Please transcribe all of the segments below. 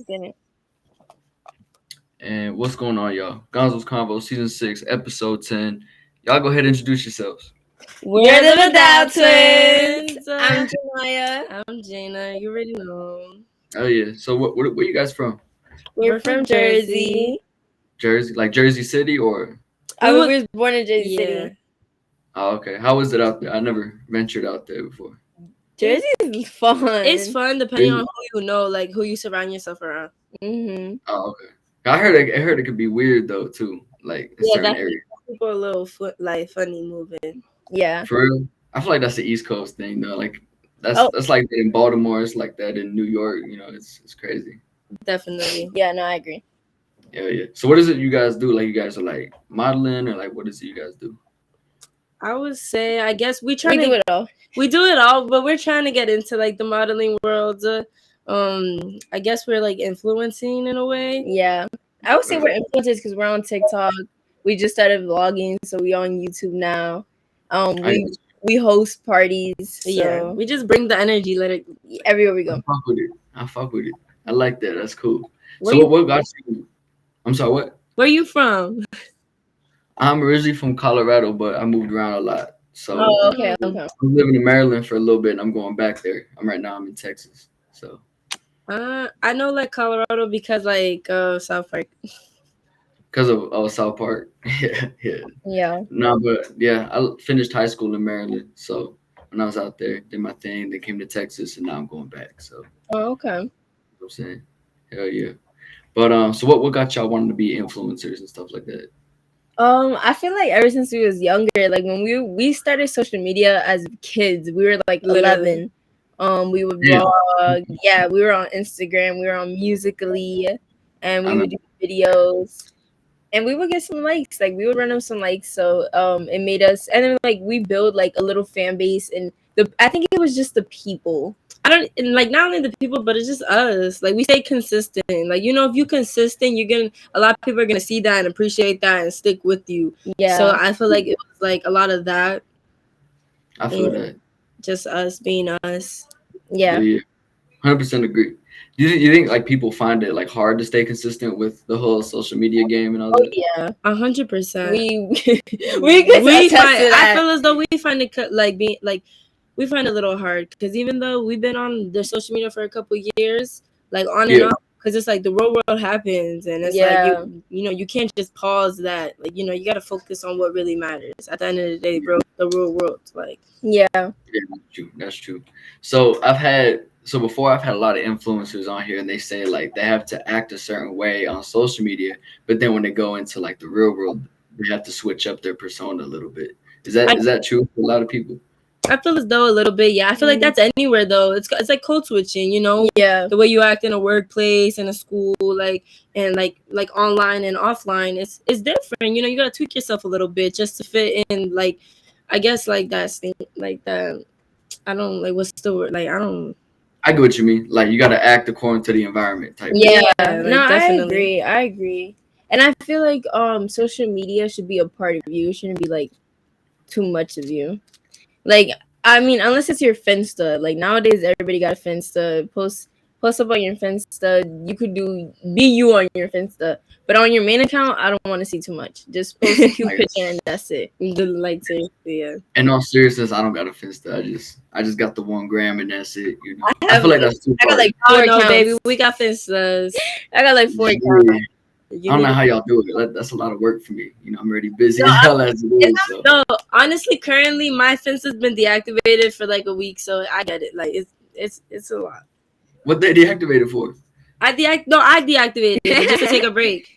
didn't. And what's going on, y'all? Gonzo's Convos, Season 6, Episode 10. Y'all go ahead and introduce yourselves. We're the TheVidalTwins. I'm Janaya. I'm Jaina. You already know. Oh, yeah. So where you guys from? We're from Jersey. Jersey? Like Jersey City or? I was born in Jersey City. Oh, okay. How was it out there? I never ventured out there before. Jersey is fun. It's fun depending on who you know, like who you surround yourself around. Mm-hmm. Oh, okay. I heard it could be weird though too, like in certain areas. People are a little funny moving. Yeah. For real, I feel like that's the East Coast thing though. Like that's like that in Baltimore. It's like that in New York. You know, it's crazy. Definitely. Yeah. No, I agree. Yeah. So what is it you guys do? Like you guys are like modeling or like what is it you guys do? I would say, I guess we do it all. We do it all, but we're trying to get into like the modeling world. I guess we're like influencing in a way. Yeah, I would say we're influencers because we're on TikTok. We just started vlogging, so we on YouTube now. We host parties. So yeah, we just bring the energy. Let it everywhere we go. I fuck with it. I like that. That's cool. What got you? I'm sorry. What? Where you from? I'm originally from Colorado, but I moved around a lot. So okay. I'm living in Maryland for a little bit, and I'm going back there. I'm in Texas. So I know like Colorado because like South Park. Because of South Park. Yeah. No, but yeah, I finished high school in Maryland. So when I was out there, did my thing. Then came to Texas, and now I'm going back. So okay. You know what I'm saying, hell yeah. But so what got y'all wanting to be influencers and stuff like that? I feel like ever since we was younger, like when we started social media as kids, we were like 11. We would vlog. Yeah, we were on Instagram. We were on Musical.ly, and we would do videos, and we would get some likes. Like we would run up some likes, so it made us. And then like we build like a little fan base, and I think it was just the people. Not only the people, but it's just us. Like we stay consistent. Like if you're consistent, a lot of people are gonna see that and appreciate that and stick with you. Yeah. So I feel like it was like a lot of that. I feel that. Just us being us. Yeah. 100% agree. You think like people find it like hard to stay consistent with the whole social media game and all that? Yeah, 100%. I feel as though we find it we find it a little hard because even though we've been on the social media for a couple years, like on and off, because it's like the real world happens, and it's like you can't just pause that. Like you got to focus on what really matters at the end of the day, bro. The real world, like that's true. So before I've had a lot of influencers on here, and they say like they have to act a certain way on social media, but then when they go into like the real world, they have to switch up their persona a little bit. Is that true for a lot of people? I feel as though a little bit, yeah. I feel like that's anywhere though. It's like code switching, Yeah. The way you act in a workplace, in a school, and like online and offline, it's different. You gotta tweak yourself a little bit just to fit in. Like, I guess like that thing, like that. I don't like what's the word. Like I don't. I get what you mean. Like you gotta act according to the environment type. Yeah. No, definitely. I agree. And I feel like social media should be a part of you. It shouldn't be like too much of you. Like, I mean, unless it's your Finsta. Like, nowadays, everybody got a Finsta. Post up on your Finsta. You could be you on your Finsta. But on your main account, I don't want to see too much. Just post a cute picture and that's it. Yeah. In all seriousness, I don't got a Finsta. I just got the 1 gram and that's it. I feel like that's too hard. I got like 4 accounts. Baby. We got Finstas. I got like 4 accounts. I don't know how y'all do it. That's a lot of work for me. I'm already busy as hell as it is. So. No, honestly, currently my Finsta's been deactivated for like a week, so I get it. Like it's a lot. What they deactivated for? I deactivated it just to take a break.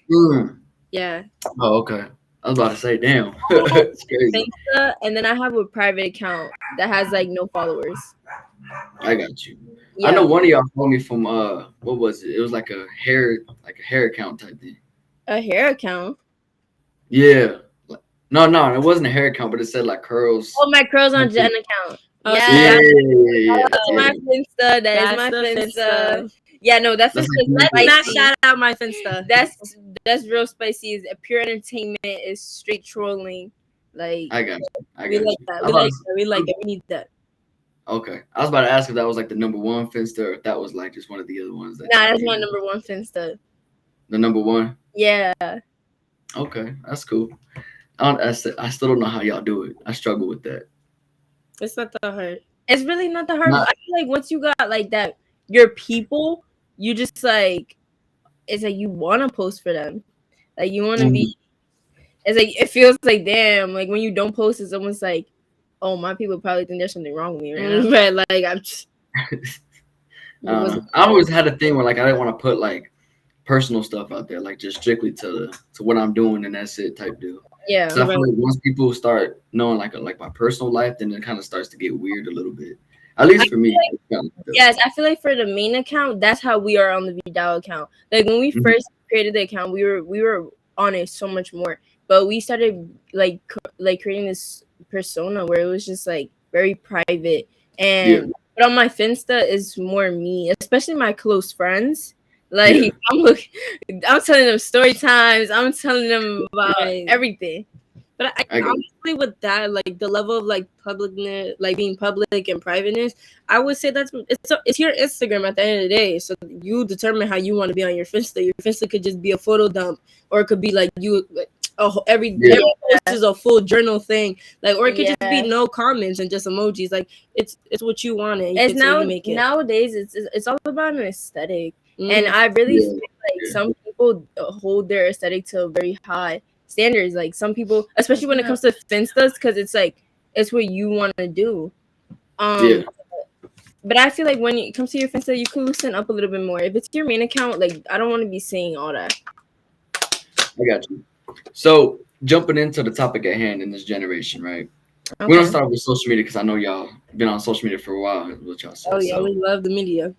Yeah. Oh, okay. I was about to say, damn, it's crazy. Finsta, and then I have a private account that has like no followers. I got you. Yeah. I know one of y'all told me from what was it? It was like a hair account type thing. A hair account? Yeah. No, it wasn't a hair account, but it said like curls. Oh, my curls on Jen account. Yeah. That's my Finsta. That is my Finsta. Yeah, no, that's let's not shout out my Finsta. That's real spicy. Is pure entertainment. Is straight trolling. Like I got you. We like that. We like that. We need that. Okay, I was about to ask if that was like the number one Finsta, or if that was like just one of the other ones that. Nah, that's my number one Finsta. The number one. Yeah. Okay, that's cool. I still don't know how y'all do it. I struggle with that. It's not that hard. It's really not that hard. I feel like once you got like that, your people, you just like, it's like you want to post for them. Like you want to be. It's like it feels like damn. Like when you don't post, it's almost like, oh, my people probably think there's something wrong with me right now. Right? Like I'm. Just, I always had a thing where like I didn't want to put like personal stuff out there, like just strictly to what I'm doing and that's it type deal. Yeah. So I feel like once people start knowing like my personal life, then it kind of starts to get weird a little bit. At least for me. Yes, I feel like for the main account, that's how we are on the Vidal account. Like when we first created the account, we were on it so much more. But we started like creating this persona where it was just like very private. And but on my Finsta is more me, especially my close friends. Like I'm telling them story times. I'm telling them about everything. But I honestly, with that, like the level of like publicness, like being public and privateness, I would say it's your Instagram at the end of the day. So you determine how you want to be on your Finsta. Your Finsta could just be a photo dump, or it could be like you. Every post is a full journal thing, like, or it could just be no comments and just emojis. Like it's what you want, and it's nowadays it's all about an aesthetic, and I really feel like some people hold their aesthetic to very high standards. Like some people, especially when it comes to Finstas, because it's like it's what you want to do. But I feel like when it comes to your Finsta, you could loosen up a little bit more. If it's your main account, like I don't want to be seeing all that. I got you. So jumping into the topic at hand in this generation, right? Okay. We're gonna start with social media because I know y'all been on social media for a while. What y'all said. Oh yeah, we love the media.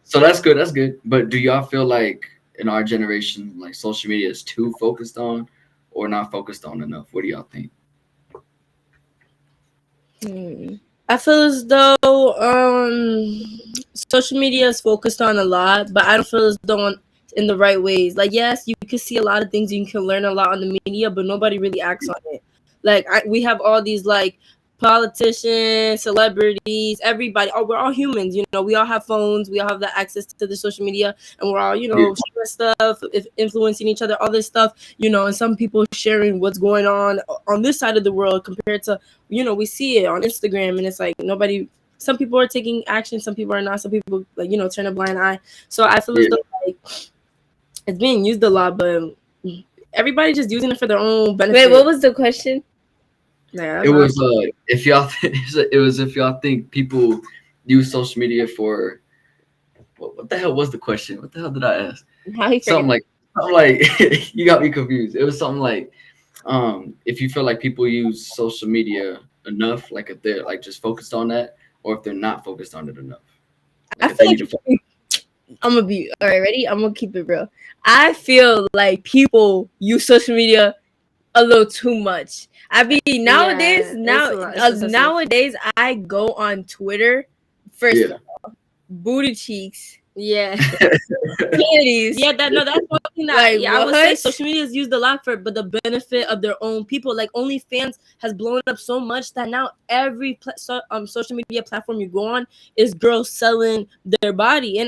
So that's good. That's good. But do y'all feel like in our generation, like social media is too focused on, or not focused on enough? What do y'all think? I feel as though social media is focused on a lot, but I don't feel as though in the right ways. Like, yes, you can see a lot of things, you can learn a lot on the media, but nobody really acts on it. Like we have all these like politicians, celebrities, everybody. Oh, we're all humans, you know. We all have phones. We all have the access to the social media, and we're all, you know, sharing stuff, influencing each other, all this stuff, you know. And some people sharing what's going on this side of the world compared to, you know, we see it on Instagram, and it's like nobody. Some people are taking action, some people are not. Some people, like, you know, turn a blind eye. So I feel as though like it's being used a lot, but everybody just using it for their own benefit. Wait, what was the question? It was if y'all think people use social media for what the hell was the question? What the hell did I ask? Something like you got me confused. It was something like if you feel like people use social media enough, like if they're like just focused on that, or if they're not focused on it enough. Like I feel like I'm gonna be all right. Ready? I'm gonna keep it real. I feel like people use social media a little too much. I mean, nowadays, nowadays, I go on Twitter first of all, booty cheeks. Yeah. Panties. That's one thing that I would say social media is used a lot for, but the benefit of their own people. Like OnlyFans has blown up so much that now every social media platform you go on is girls selling their body. And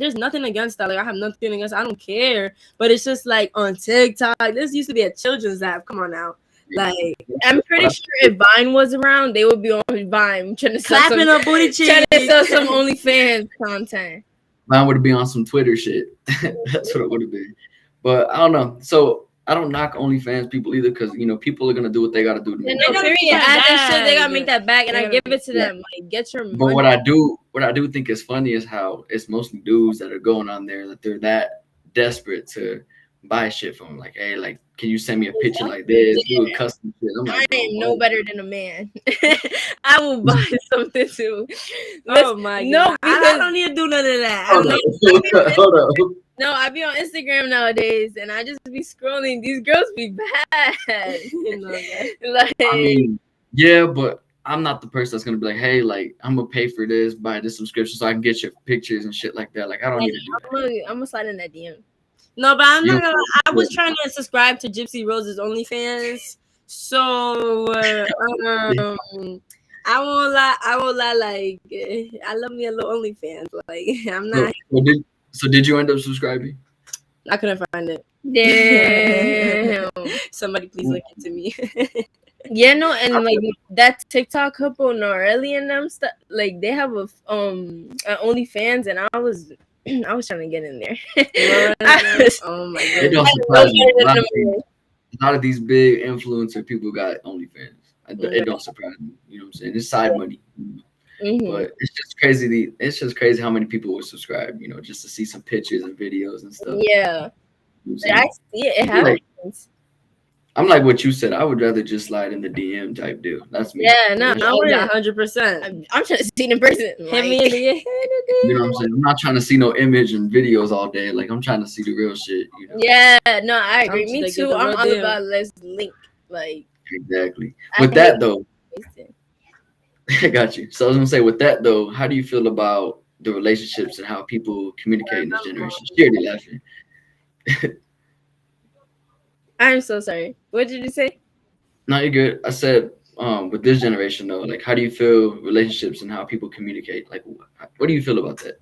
there's nothing against that. Like I have nothing against, I don't care. But it's just like on TikTok, this used to be a children's app. Come on now. Like I'm pretty sure if Vine was around, they would be on Vine trying to clapping up booty cheeks, trying to sell some OnlyFans content. Mine would be on some Twitter shit. That's what it would have been. But I don't know. So I don't knock OnlyFans people either, because you know people are gonna do what they gotta do. They gotta make that back, and I give it to them. Like get your money. But what I do think is funny is how it's mostly dudes that are going on there, that they're that desperate to buy shit from them. Like, hey, like, can you send me a picture like this? Do a custom shit. I'm like, I am no better than a man. I will buy something too. Oh my god! I don't need to do none of that. Hold on. No, I be on Instagram nowadays, and I just be scrolling. These girls be bad. Like, I mean, yeah, but I'm not the person that's gonna be like, hey, like, I'm gonna pay for this, buy this subscription so I can get your pictures and shit like that. Like, I don't need to do that. I'm gonna slide in that DM. No, but I'm not gonna. I was trying to subscribe to Gypsy Rose's OnlyFans, so I won't lie. Like, I love me a little OnlyFans. Like, I'm not. So did you end up subscribing? I couldn't find it. Damn. Somebody please link it to me. Yeah, no, and like that TikTok couple, Norelli and them stuff, like they have a OnlyFans, and I was trying to get in there. Oh my It god. don't surprise me. A lot of these big influencer people got OnlyFans. It don't surprise me. You know what I'm saying? It's side money. Mm-hmm. But it's just crazy. It's just crazy how many people would subscribe. You know, just to see some pictures and videos and stuff. Yeah, you know I see it. It happens. I'm like what you said. I would rather just slide in the DM type deal. That's me. Yeah, no, I would 100%. I'm trying to see it in person. Hit me in the You know what I'm saying? I'm not trying to see no image and videos all day. Like I'm trying to see the real shit. You know? Yeah, no, I agree. Me too. I'm all about let's link. Like exactly. With that though, I got you. So I was gonna say, with that though, how do you feel about the relationships and how people communicate in this generation? She already laughing. I'm so sorry. What did you say? No, you're good. I said, with this generation though, like, how do you feel relationships and how people communicate? Like, what do you feel about that?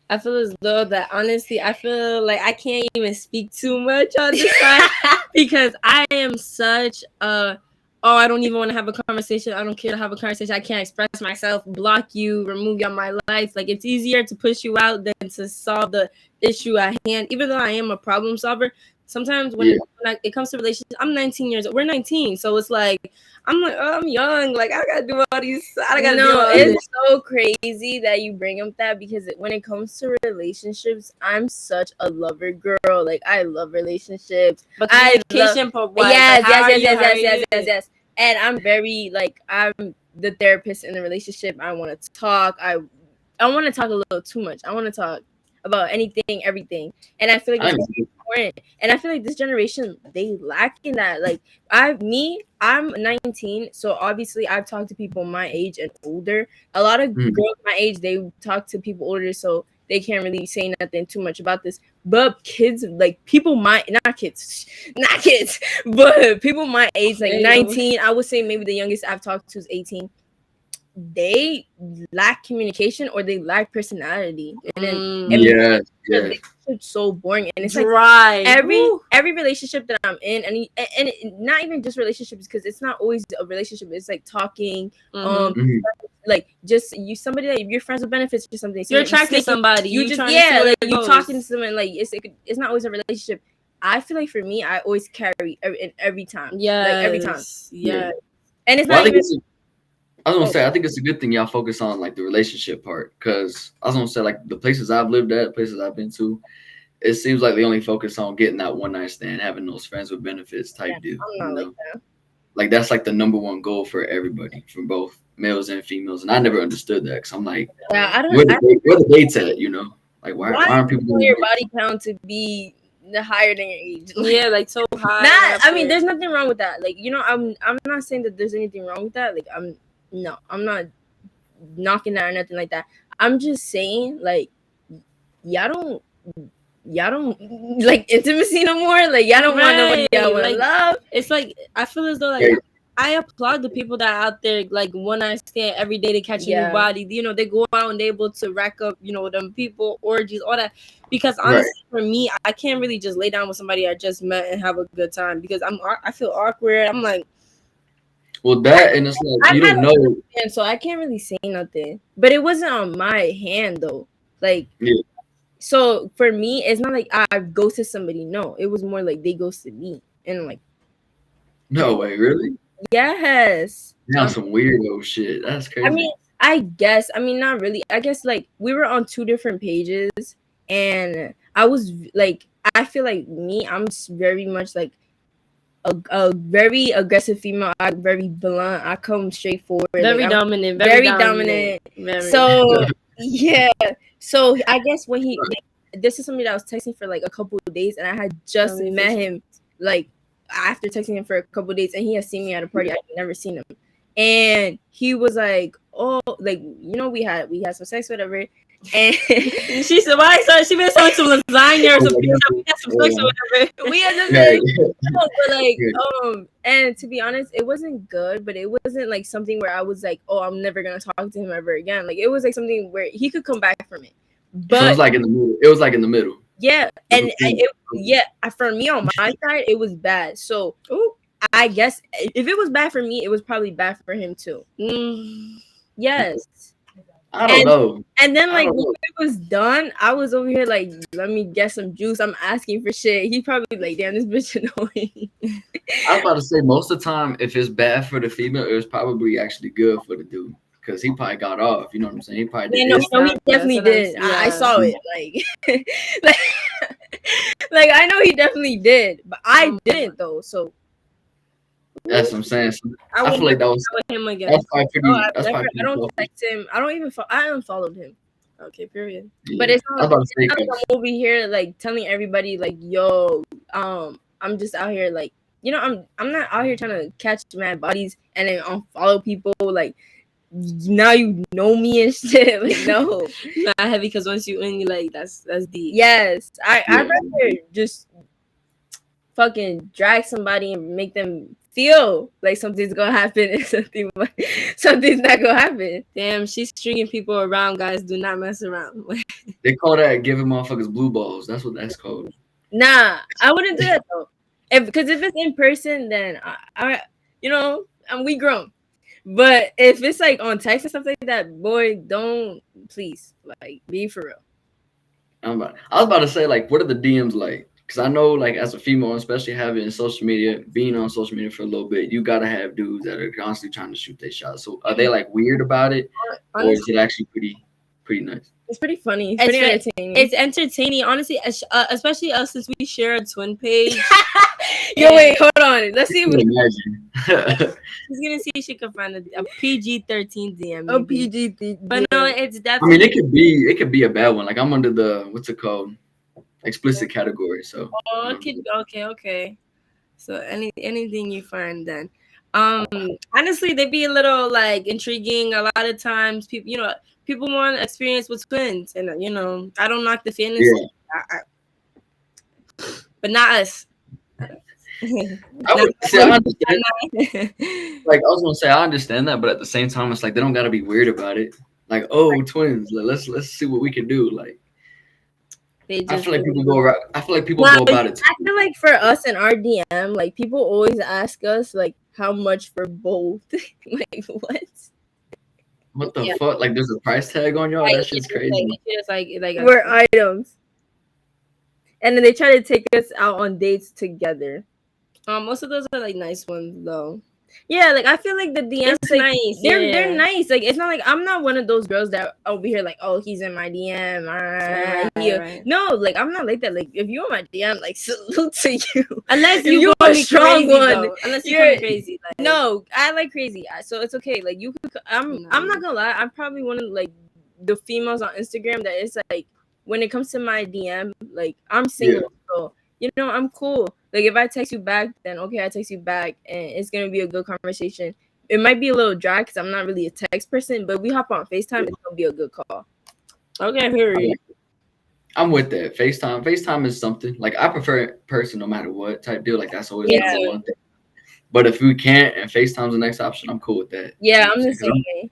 I feel as though that honestly, I feel like I can't even speak too much on this side because I am such a I don't even want to have a conversation. I don't care to have a conversation. I can't express myself, block you, remove you on my life. Like it's easier to push you out than to solve the issue at hand. Even though I am a problem solver, sometimes when it comes to relationships, I'm 19 years old. We're 19, so it's like I'm young. Like I gotta do all these. I gotta do all it's this. So crazy that you bring up that because when it comes to relationships, I'm such a lover girl. Like I love relationships. But communication part, yes. And I'm very like I'm the therapist in the relationship. I want to talk. I want to talk a little too much. I want to talk about anything, everything. And I feel like it's important. And I feel like this generation, they lack in that. Like I'm 19, so obviously I've talked to people my age and older. A lot of girls my age, they talk to people older, so they can't really say nothing too much about this. But kids, like people not kids, but people my age, like 19, I would say maybe the youngest I've talked to is 18. They lack communication or they lack personality, and then it's so boring, and it's dry. Like every relationship that I'm in, and not even just relationships, because it's not always a relationship. It's like talking, like just somebody that you're friends with benefits or something. So you're attracted to somebody. You just like you talking to someone. Like it's not always a relationship. I feel like for me, I always carry every time. Yeah, like every time. Yeah, and it's not even. I was gonna say, I think it's a good thing y'all focus on like the relationship part, because I was gonna say like the places I've lived at, places I've been to, it seems like they only focus on getting that one night stand, having those friends with benefits type deal. I'm not like that. Like that's like the number one goal for everybody, for both males and females. And I never understood that, because I'm like, where the dates at? You know, like why aren't people doing your body count to be higher than your age? Like, like so high. I mean, there's nothing wrong with that. Like, you know, I'm not saying that there's anything wrong with that. Like, I'm not knocking that or nothing like that. I'm just saying, like, y'all don't like intimacy no more. Like, y'all don't want nobody y'all want to love. It's like I feel as though like I applaud the people that are out there like one night stand every day to catch a new body. You know, they go out and they're able to rack up, you know, them people, orgies, all that. Because honestly, for me, I can't really just lay down with somebody I just met and have a good time, because I feel awkward. I'm like, well, that, and it's like you don't know, and so I can't really say nothing. But it wasn't on my hand though. Like, so for me, it's not like I ghosted somebody. No, it was more like they ghosted me, and I'm like, no way, really? Yes. That's some weirdo shit. That's crazy. I mean, I guess. I mean, not really. I guess like we were on two different pages, and I was like, I feel like me, I'm very much like a very aggressive female. I'm very blunt. I come straight forward. Very like, dominant. Very dominant. So yeah. So I guess when this is somebody that I was texting for like a couple of days, and I had just met him like after texting him for a couple of days, and he had seen me at a party. I had never seen him, and he was like, "Oh, like you know, we had some sex, whatever." And she said, "Why? So she been selling some lasagna or some pizza. We got some cooks or whatever. We had just but like and to be honest, it wasn't good, but it wasn't like something where I was like, oh, I'm never gonna talk to him ever again. Like it was like something where he could come back from it. But so it was like in the middle. It was like in the middle. Yeah, and for me on my side, it was bad. So I guess if it was bad for me, it was probably bad for him too. Yes. I don't know. And then like when it was done, I was over here like, let me get some juice. I'm asking for shit. He probably like, damn, this bitch annoying. I was about to say most of the time, if it's bad for the female, it was probably actually good for the dude. Because he probably got off, you know what I'm saying? He probably did. He definitely did. I saw it. Like I know he definitely did, but I didn't though. So that's what I'm saying. So I feel like that was him again. That's probably pretty. I don't text him. I don't even. I unfollowed him. Okay, period. Yeah. But it's not like I'm over here like telling everybody like, yo, I'm just out here like, you know, I'm not out here trying to catch mad bodies and then unfollow people like. Now you know me and shit. Like no, not heavy because once you in, you like that's deep. Yes, I'd rather just fucking drag somebody and make them feel like something's gonna happen and something's not gonna happen. Damn, she's stringing people around, guys. Do not mess around. They call that giving motherfuckers blue balls. That's what that's called. Nah, I wouldn't do that though. Because if it's in person, then I you know, we grown. But if it's like on text and stuff like that, boy, don't please like be for real. I was about to say like, what are the DMs like? Because I know like as a female, especially having social media, being on social media for a little bit, you gotta have dudes that are constantly trying to shoot their shots. So are they like weird about it, honestly, or is it actually pretty nice? It's pretty funny. It's pretty entertaining. It's entertaining, honestly, especially us since we share a twin page. Yo, wait, hold on. Let's see. She's gonna see if she can find a PG-13 DM. A PG-13. But no, it's definitely. I mean, it could be a bad one. Like I'm under the what's it called, explicit category. So. Okay. So anything you find then. Honestly, they be a little like intriguing. A lot of times, people want experience with twins, and I don't knock the fantasy, but not us. I understand. Like I was gonna say, I understand that, but at the same time, it's like they don't gotta be weird about it. Like, oh, twins, like, let's see what we can do. Like, I feel like people go around. I feel like people go about it. I feel like for us in our DM, like people always ask us like how much for both. Like what? What the fuck? Like, there's a price tag on y'all? That shit's crazy. Like we're items, and then they try to take us out on dates together. Most of those are like nice ones though. Yeah, like I feel like the DMs like, nice. They're nice. Like it's not like I'm not one of those girls that over here like, oh, he's in my DM. Right. No, like I'm not like that. Like if you're in my DM, like salute to you. Unless you're a strong one. Though. Unless you're crazy. Like. No, I like crazy. So it's okay. Like you could. I'm not gonna lie. I'm probably one of like the females on Instagram that is like when it comes to my DM, like I'm single, so I'm cool. Like if I text you back, then okay, I text you back, and it's gonna be a good conversation. It might be a little dry because I'm not really a text person, but we hop on FaceTime, it's gonna be a good call. Okay, period. I'm with that. FaceTime is something. Like I prefer it person no matter what type deal. Like that's always one thing. But if we can't and FaceTime's the next option, I'm cool with that. Yeah, I'm the same way.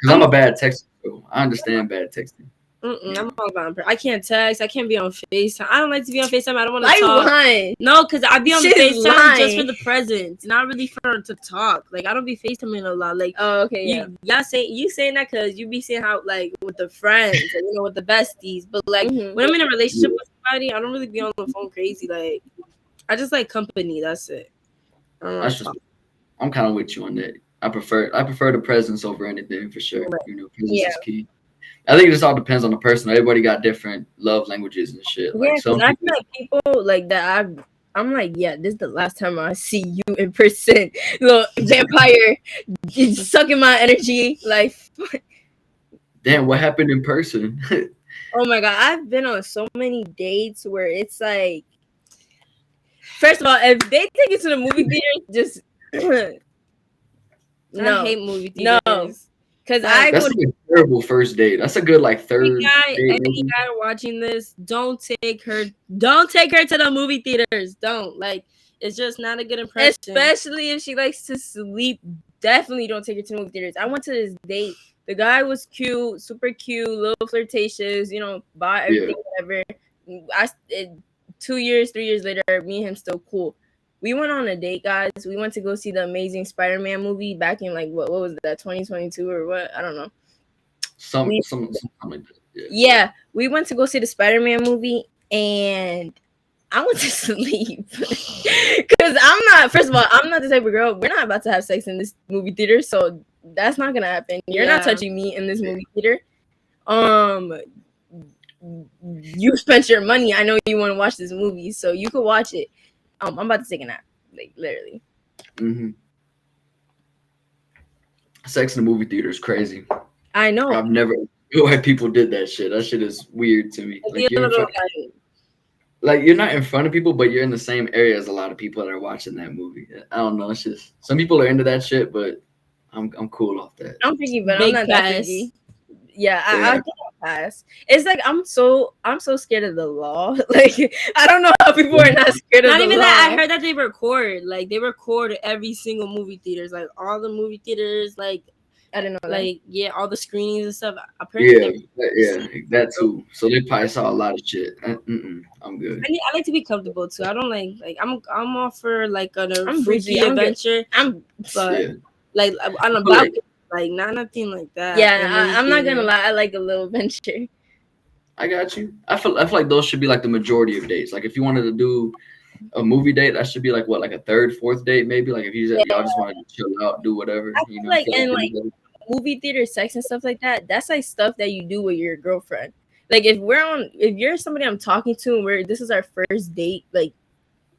Because I'm a bad texter. So I understand bad texting. I'm all about it. I can't text. I can't be on FaceTime. I don't like to be on FaceTime. I don't want to talk. Lying. No, because I be on FaceTime just for the present, not really for to talk. Like I don't be FaceTiming a lot. Like y'all saying that because you be saying how like with the friends and with the besties, but like when I'm in a relationship with somebody, I don't really be on the phone crazy. Like I just like company. That's it. I'm kind of with you on that. I prefer the presence over anything for sure. Presence is key. I think it just all depends on the person. Everybody got different love languages and shit. Like I feel like people like that. I'm like, this is the last time I see you in person. Little vampire, sucking my energy. Like, damn, what happened in person? Oh my god, I've been on so many dates where it's like, first of all, if they take you to the movie theater, just I hate movie theaters. No. Because that's like a terrible first date. That's a good like third date. Any guy watching this, don't take her to the movie theaters. Don't, like, it's just not a good impression. Especially if she likes to sleep. Definitely don't take her to movie theaters. I went to this date. The guy was cute, super cute, little flirtatious, you know, bought everything, whatever. 2 years, 3 years later, me and him still cool. We went on a date, guys. We went to go see the Amazing Spider-Man movie back in like what was that, 2022 or what? I don't know. Something like that. Yeah, we went to go see the Spider-Man movie, and I went to sleep because first of all, I'm not the type of girl. We're not about to have sex in this movie theater, so that's not gonna happen. You're not touching me in this movie theater. You spent your money. I know you want to watch this movie, so you could watch it. I'm about to take a nap, like literally. Sex in the movie theater is crazy. I know. I've never knew why people did that shit. That shit is weird to me. Like you're not in front of people, but you're in the same area as a lot of people that are watching that movie. I don't know. It's just some people are into that shit, but I'm cool off that. I'm freaky, but I'm not that freaky. Yeah, I think I'll pass. It's like I'm so scared of the law. Like I don't know how people are not scared of the law. Not even that. I heard that they record every single movie theaters, like all the movie theaters, like I don't know, like all the screenings and stuff. Apparently, that too. So they probably saw a lot of shit. I'm good. I like to be comfortable too. I don't like I'm all for like a freaky adventure. Like on a balcony. Like not nothing like that. Yeah, I'm not gonna lie. I like a little adventure. I got you. I feel like those should be like the majority of dates. Like if you wanted to do a movie date, that should be like what, like a third, fourth date maybe. Like if y'all just wanted to chill out, do whatever. I feel like movie theater sex and stuff like that. That's like stuff that you do with your girlfriend. Like if you're somebody I'm talking to and this is our first date, like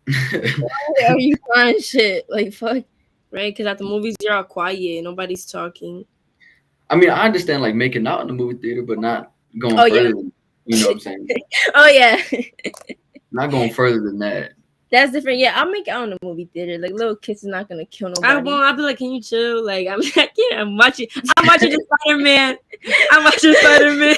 why are you trying shit? Like fuck. Right, because at the movies you're all quiet, nobody's talking. I mean, I understand like making out in the movie theater, but not going further. Than, you know what I'm saying? Oh yeah. Not going further than that. That's different. Yeah, I'll make out in the movie theater. Like little kiss is not gonna kill nobody. I won't. I'll be like, can you chill? Like I'm watching the Spider-Man. I'm watching Spider-Man.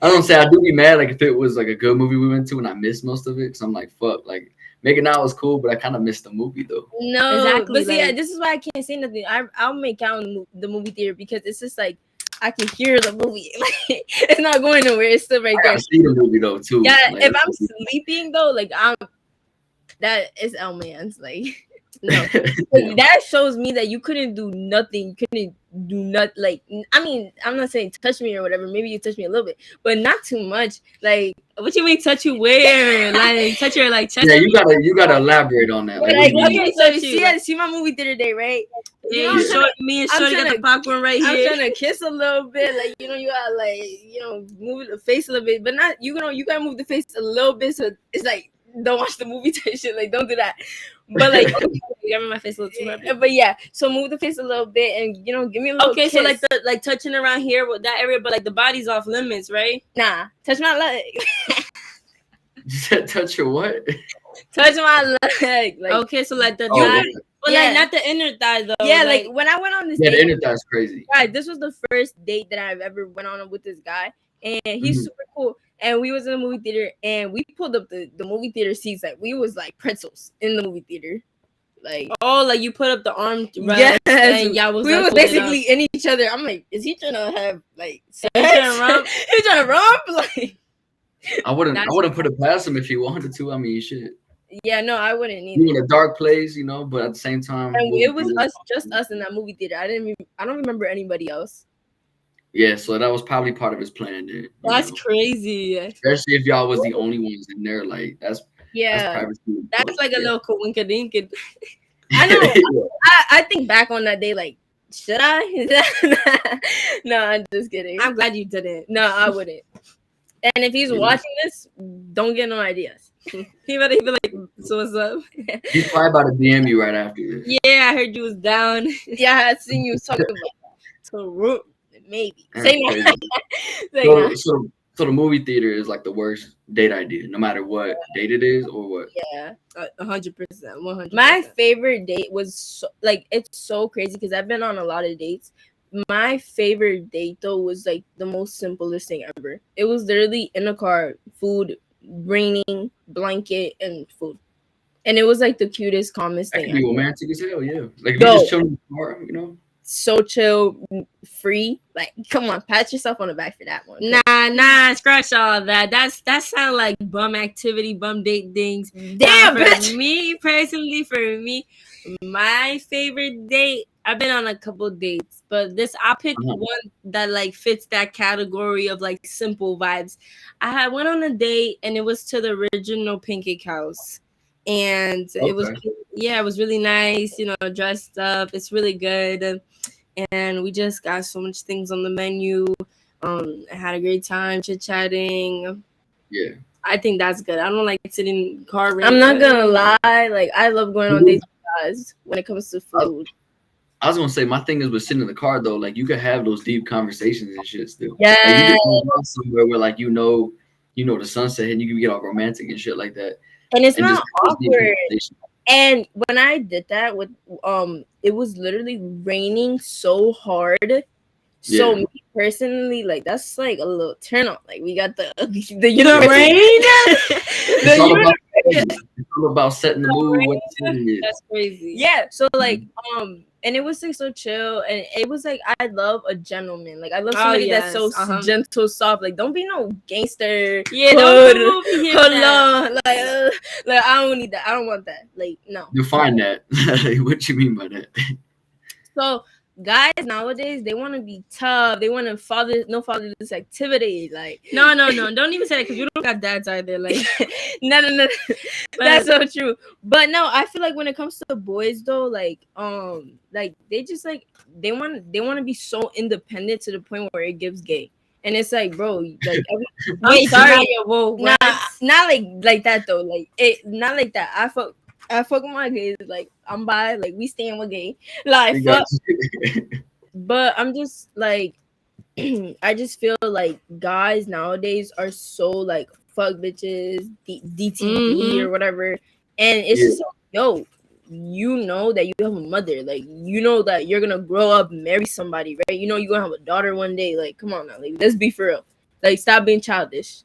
I don't say I do be mad like if it was like a good movie we went to and I missed most of it because I'm like fuck like. Making out was cool, but I kind of missed the movie though. No, exactly. But see, this is why I can't say nothing. I'll make out in the movie theater because it's just like I can hear the movie. Like it's not going nowhere. It's still right there. I see the movie though too. Yeah, like, if I'm sleeping though, like that is L man's. Like no, that shows me that you couldn't do nothing. You couldn't do not like. I mean, I'm not saying touch me or whatever. Maybe you touch me a little bit, but not too much. Like, what you mean touch you where? Like touch your like chest? Yeah, you gotta elaborate on that. Like okay, so you see my movie theater day, right? Yeah, me and Shorty got the popcorn right here. I'm trying to kiss a little bit, like you gotta like move the face a little bit, but not you gotta move the face a little bit so it's like. Don't watch the movie type shit. Like, don't do that. But like, you got my face a little too happy. But yeah, so move the face a little bit and give me a little. Okay, kiss. so like touching around here with that area, but like the body's off limits, right? Nah, touch my leg. You said touch your what? Touch my leg. Like, okay, so like the thigh, but like not the inner thigh though. Yeah, like when I went on this date, the inner thigh's crazy. Right, this was the first date that I've ever went on with this guy, and he's super cool. And we was in the movie theater, and we pulled up the movie theater seats. Like we was like pretzels in the movie theater. Like like you put up the arm. Yes, and y'all was. We was basically in each other. I'm like, is he trying to have like? He's trying to romp. He's trying to romp. Like I wouldn't put it past him if he wanted to. I mean, shit. Yeah, no, I wouldn't either. You in a dark place, but at the same time, and it was just us in that movie theater. I don't remember anybody else. Yeah, so that was probably part of his plan. Then, that's crazy. Especially if y'all was the only ones in there. Like that's that's like a little coinkadink. I know. I think back on that day, like, should I? No, I'm just kidding. I'm glad you didn't. No, I wouldn't. And if he's watching this, don't get no ideas. He better be like, so what's up? He's probably about to DM you right after this. Yeah, I heard you was down. Yeah, I had seen you talking about that. Maybe. So the movie theater is like the worst date idea, no matter what date it is or what. Yeah, 100%, 100%. My favorite date was it's so crazy because I've been on a lot of dates, my favorite date though was like the most simplest thing ever. It was literally in a car, food, raining, blanket, and food. And it was like the cutest, calmest That thing could be ever. romantic as hell, yeah. Like if you Yo, just chill in the car, you know. so chill, free. Like, come on, pat yourself on the back for that one. Nah, scratch all that. That sound like bum activity, bum date things. Damn, for bitch. me personally, my favorite date. I've been on a couple dates, but I'll pick one that like fits that category of like simple vibes. I went on a date and it was to the original Pancake House. And it was it was really nice, dressed up. It's really good. And we just got so much things on the menu. I had a great time chit-chatting. Yeah. I think that's good. I don't like sitting in car. I'm not gonna lie, like I love going on dates with guys when it comes to food. I was gonna say my thing is with sitting in the car though, like you could have those deep conversations and shit still. Yeah. Like you can go somewhere where like you know the sunset and you can get all romantic and shit like that. And it's not awkward. And when I did that with it was literally raining so hard. So me personally, like that's like a little turn on. Like we got the rain. It's all about setting the mood. That's crazy. Yeah. So like and it was like so chill, and it was like I love a gentleman. Like I love somebody that's so gentle, soft. Like don't be no gangster. Yeah, don't be here like I don't need that. I don't want that. Like no. You find that. What you mean by that? So guys nowadays they want to be tough. They want to fatherless activity. Like no, don't even say that because you don't got dads either. Like no. That's so true. But no, I feel like when it comes to boys though, like they just like they want to be so independent to the point where it gives gay. And it's like, bro, like I'm sorry, not like that though. Like it not like that. I fuck with my gays. Like I'm bi. Like we stand with gay. Like fuck. But I'm just like, I just feel like guys nowadays are so like fuck bitches, DTB or whatever, and it's just like, yo, you know that you have a mother, like you know that you're gonna grow up, marry somebody, right? You know you're gonna have a daughter one day. Like, come on now, like let's be for real. Like, stop being childish.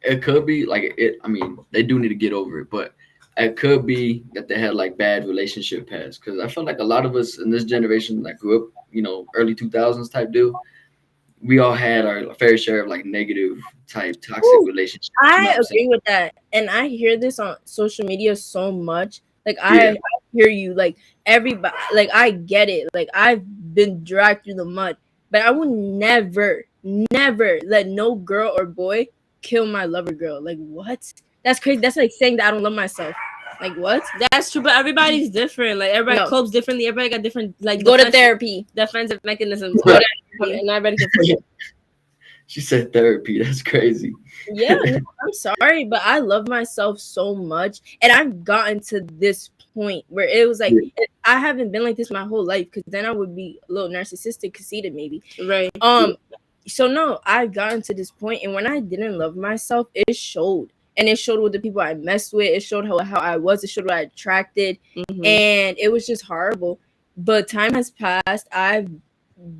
It could be like it. I mean, they do need to get over it, but it could be that they had like bad relationship past. Because I feel like a lot of us in this generation that grew up, early 2000s type deal, we all had our fair share of like negative type toxic relationships. I agree with that, and I hear this on social media so much. Like I hear you, like everybody, like I get it. Like I've been dragged through the mud, but I would never let no girl or boy kill my lover girl. Like what? That's crazy. That's like saying that I don't love myself. Like what? That's true, but everybody's different. Like everybody copes differently. Everybody got different like go to therapy, defensive mechanisms. And everybody can forget. She said therapy. That's crazy. Yeah, no, I'm sorry, but I love myself so much, and I've gotten to this point where it was like I haven't been like this my whole life, because then I would be a little narcissistic, conceited, maybe. Right. So no, I've gotten to this point, and when I didn't love myself, it showed. And it showed with the people I messed with. It showed how I was. It showed what I attracted. And it was just horrible. But time has passed. I've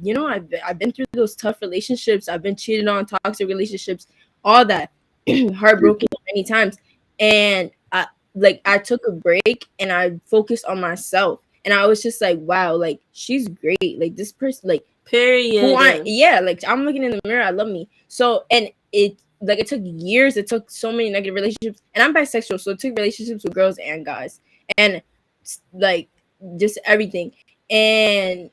been through those tough relationships. I've been cheated on, toxic relationships, all that. Heartbroken many times. And I took a break and I focused on myself. And I was just like, wow, like she's great. Like this person, like period. Like I'm looking in the mirror. I love me. So, and it took years. It took so many negative relationships, and I'm bisexual, so it took relationships with girls and guys, and like just everything. And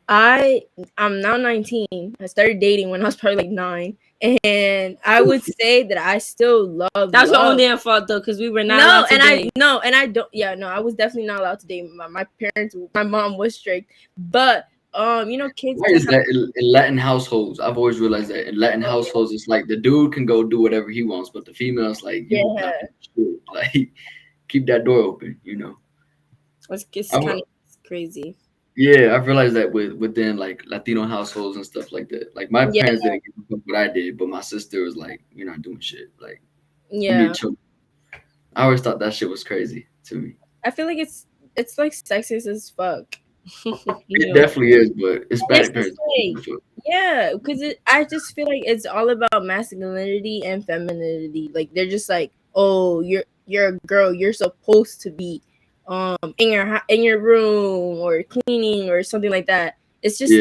I'm now 19. I started dating when I was probably like 9, and I would say that I still love. That's your own damn fault though, because we were not allowed to date. I don't. Yeah, no, I was definitely not allowed to date. My parents, my mom was strict, but kids. Why is that in Latin households? I've always realized that in Latin households, it's like the dude can go do whatever he wants, but the female's like, like keep that door open, It's kind of crazy. Yeah, I've realized that within like Latino households and stuff like that. Like my parents didn't give a fuck what I did, but my sister was like, "You're not doing shit." Like, you need children. I always thought that shit was crazy to me. I feel like it's like sexist as fuck. It definitely is, but it's bad compared to yeah, because I just feel like it's all about masculinity and femininity. Like they're just like, oh, you're a girl, you're supposed to be in your room or cleaning or something like that. It's just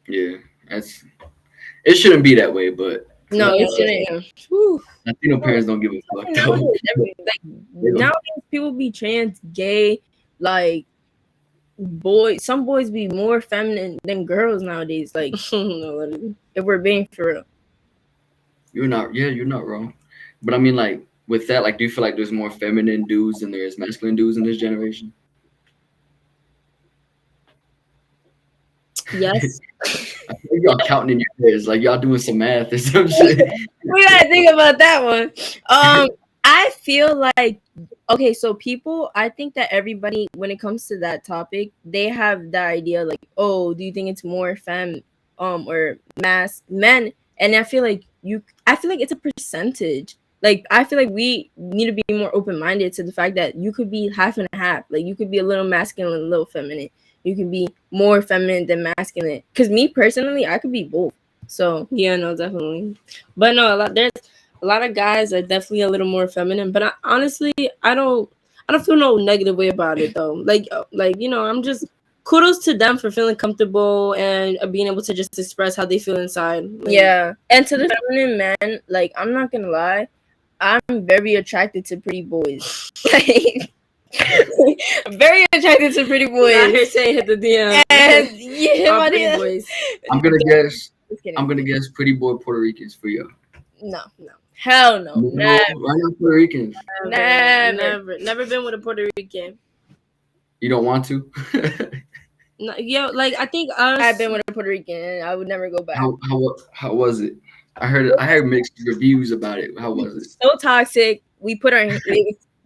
yeah, it shouldn't be that way, but no, it shouldn't. Latino parents don't give a fuck though. Like nowadays, people be trans, gay, like some boys be more feminine than girls nowadays. Like if we're being for real. You're not wrong. But I mean, like with that, like, do you feel like there's more feminine dudes than there is masculine dudes in this generation? Yes. I think y'all counting in your heads, like y'all doing some math or some shit. We gotta think about that one. I feel like okay, so people, I think that everybody, when it comes to that topic, they have the idea like, oh, do you think it's more or men? And I feel like it's a percentage. Like I feel like we need to be more open minded to the fact that you could be half and half. Like you could be a little masculine, a little feminine. You can be more feminine than masculine. Because me personally, I could be both. So yeah, no, definitely. But no, there's a lot of guys are definitely a little more feminine. But honestly, I don't feel no negative way about it though. Like I'm just kudos to them for feeling comfortable and being able to just express how they feel inside. Like, yeah, and to the feminine men, like I'm not gonna lie, I'm very attracted to pretty boys. Like. Very attracted to pretty boys. I saying hit the DM. And yeah, pretty boys. I'm gonna guess pretty boy Puerto Ricans for you. No. Hell no. Never. Why not Puerto Ricans? Never been with a Puerto Rican. You don't want to? No, yeah, like I think I've been with a Puerto Rican and I would never go back. How was it? I heard mixed reviews about it. How was it? So toxic. We put our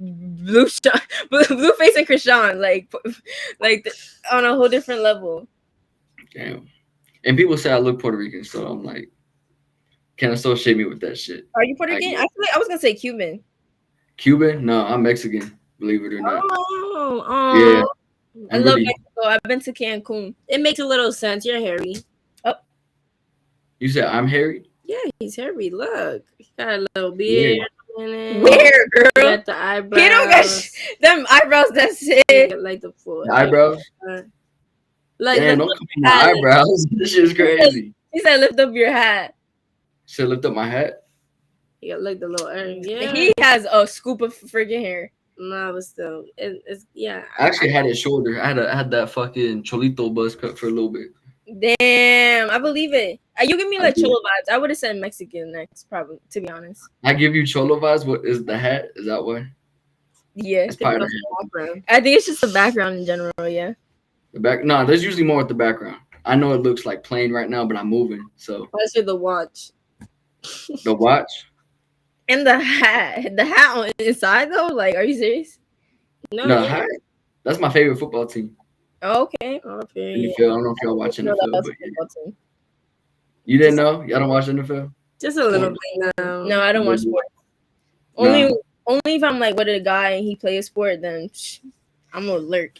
blue face and Krishan like on a whole different level. Damn. And people say I look Puerto Rican, so I'm like, can't associate me with that shit. Are you Puerto Rican? I feel like I was gonna say Cuban. Cuban? No, I'm Mexican. Believe it or not. Yeah. I love Mexico. I've been to Cancun. It makes a little sense. You're hairy. Oh. You said I'm hairy? Yeah, he's hairy. Look, he got a little beard. Yeah. Where, girl? You got the eyebrows. He don't got them eyebrows. That's it. Like the floor. The eyebrows. Like damn, don't come on my eyebrows. This shit is crazy. He said, "Lift up your hat." Should lift up my hat. You got like the little yeah. He has a scoop of freaking hair. No, but still, it's yeah. I actually had it shorter. I had that fucking cholito buzz cut for a little bit. Damn, I believe it. You give me like cholo vibes. I would have said Mexican next, probably. To be honest, I give you cholo vibes. What is the hat? Is that why? Yeah, it's part of the background. I think it's just the background in general. Yeah. The back? No, there's usually more with the background. I know it looks like plain right now, but I'm moving. So. I say the watch. The watch. And the hat on inside though. Like, are you serious? No, hat. That's my favorite football team. Okay. I don't know if y'all watch NFL, but yeah. You didn't know? Y'all don't watch NFL? Just a little bit now. No, I don't watch sports. Only if I'm like with a guy and he plays sport, then I'm gonna lurk.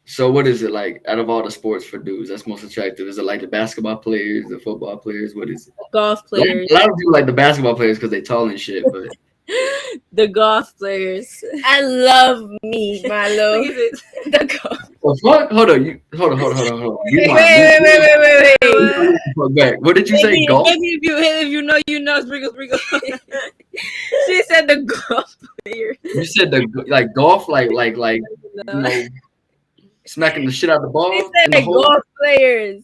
So what is it like out of all the sports for dudes that's most attractive? Is it like the basketball players, the football players? What is it? Golf players. A lot of people like the basketball players because they tall and shit, but the golf players. I love me, Milo. The golf. Well, fuck? Hold on. Hold on. Wait. What did you say? Golf? Maybe if you know, sprinkle. She said the golf players. You said the golf, like you know, smacking the shit out of the ball. She said golf players.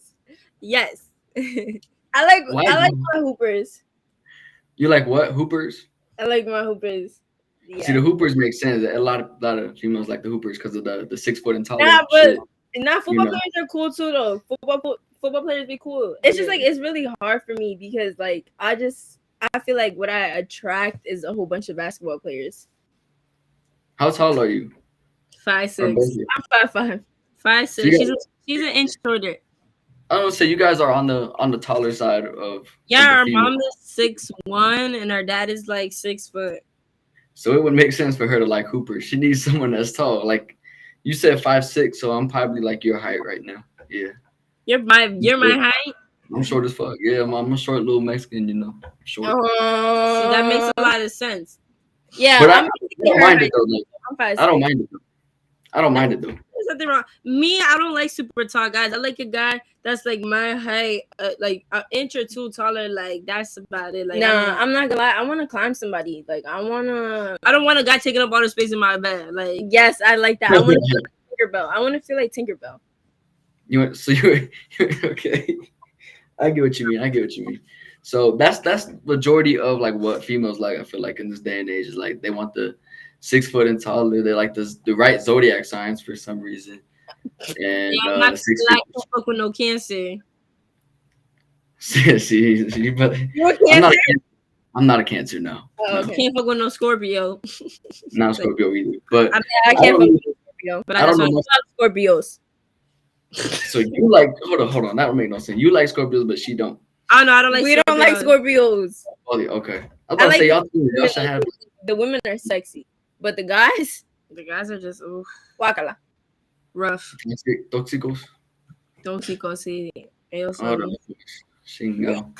Yes. I like my hoopers. You like what? Hoopers? I like my hoopers. Yeah. See, the hoopers make sense. A lot of females like the hoopers because of the 6 foot and taller. Nah, but football players are cool too, though. Football players be cool. It's just like it's really hard for me because like I feel like what I attract is a whole bunch of basketball players. How tall are you? 5'6". I'm 5'5". 5'6". She's an inch shorter. I don't say you guys are on the taller side of. Yeah, our mom is 6'1" and our dad is like 6 foot. So it would make sense for her to like hoopers. She needs someone that's tall. Like You said 5'6", so I'm probably like your height right now. Yeah. You're my height. I'm short as fuck. Yeah, I'm a short little Mexican, you know. I'm short. See, that makes a lot of sense. Yeah, but I don't mind it though. Like, I don't mind it. I don't mind it though. There's nothing wrong. Me, I don't like super tall guys. I like a guy that's like my height, like an inch or two taller. Like that's about it. Like nah, I'm not gonna lie. I want to climb somebody. Like I don't want a guy taking up all the space in my bed. Like yes, I like that. I want to feel like Tinkerbell. I want to feel like Tinkerbell. You're okay. I get what you mean. So that's majority of like what females like. I feel like in this day and age is like they want the 6 foot and taller. They like the right zodiac signs for some reason. And I'm not like fuck with no Cancer. see, but I'm not a Cancer now. Oh, okay. Can't fuck with no Scorpio. Not Scorpio either. But I can't fuck with Scorpio. But I don't know Scorpios. So you like hold on, that don't make no sense. You like Scorpios, but she don't. Oh no, I don't like. We don't like Scorpios. Oh, okay. I was about to say y'all should have. The women are sexy, but the guys are just guacala. Rough. Tóxicos. Sí. Ellos son. No.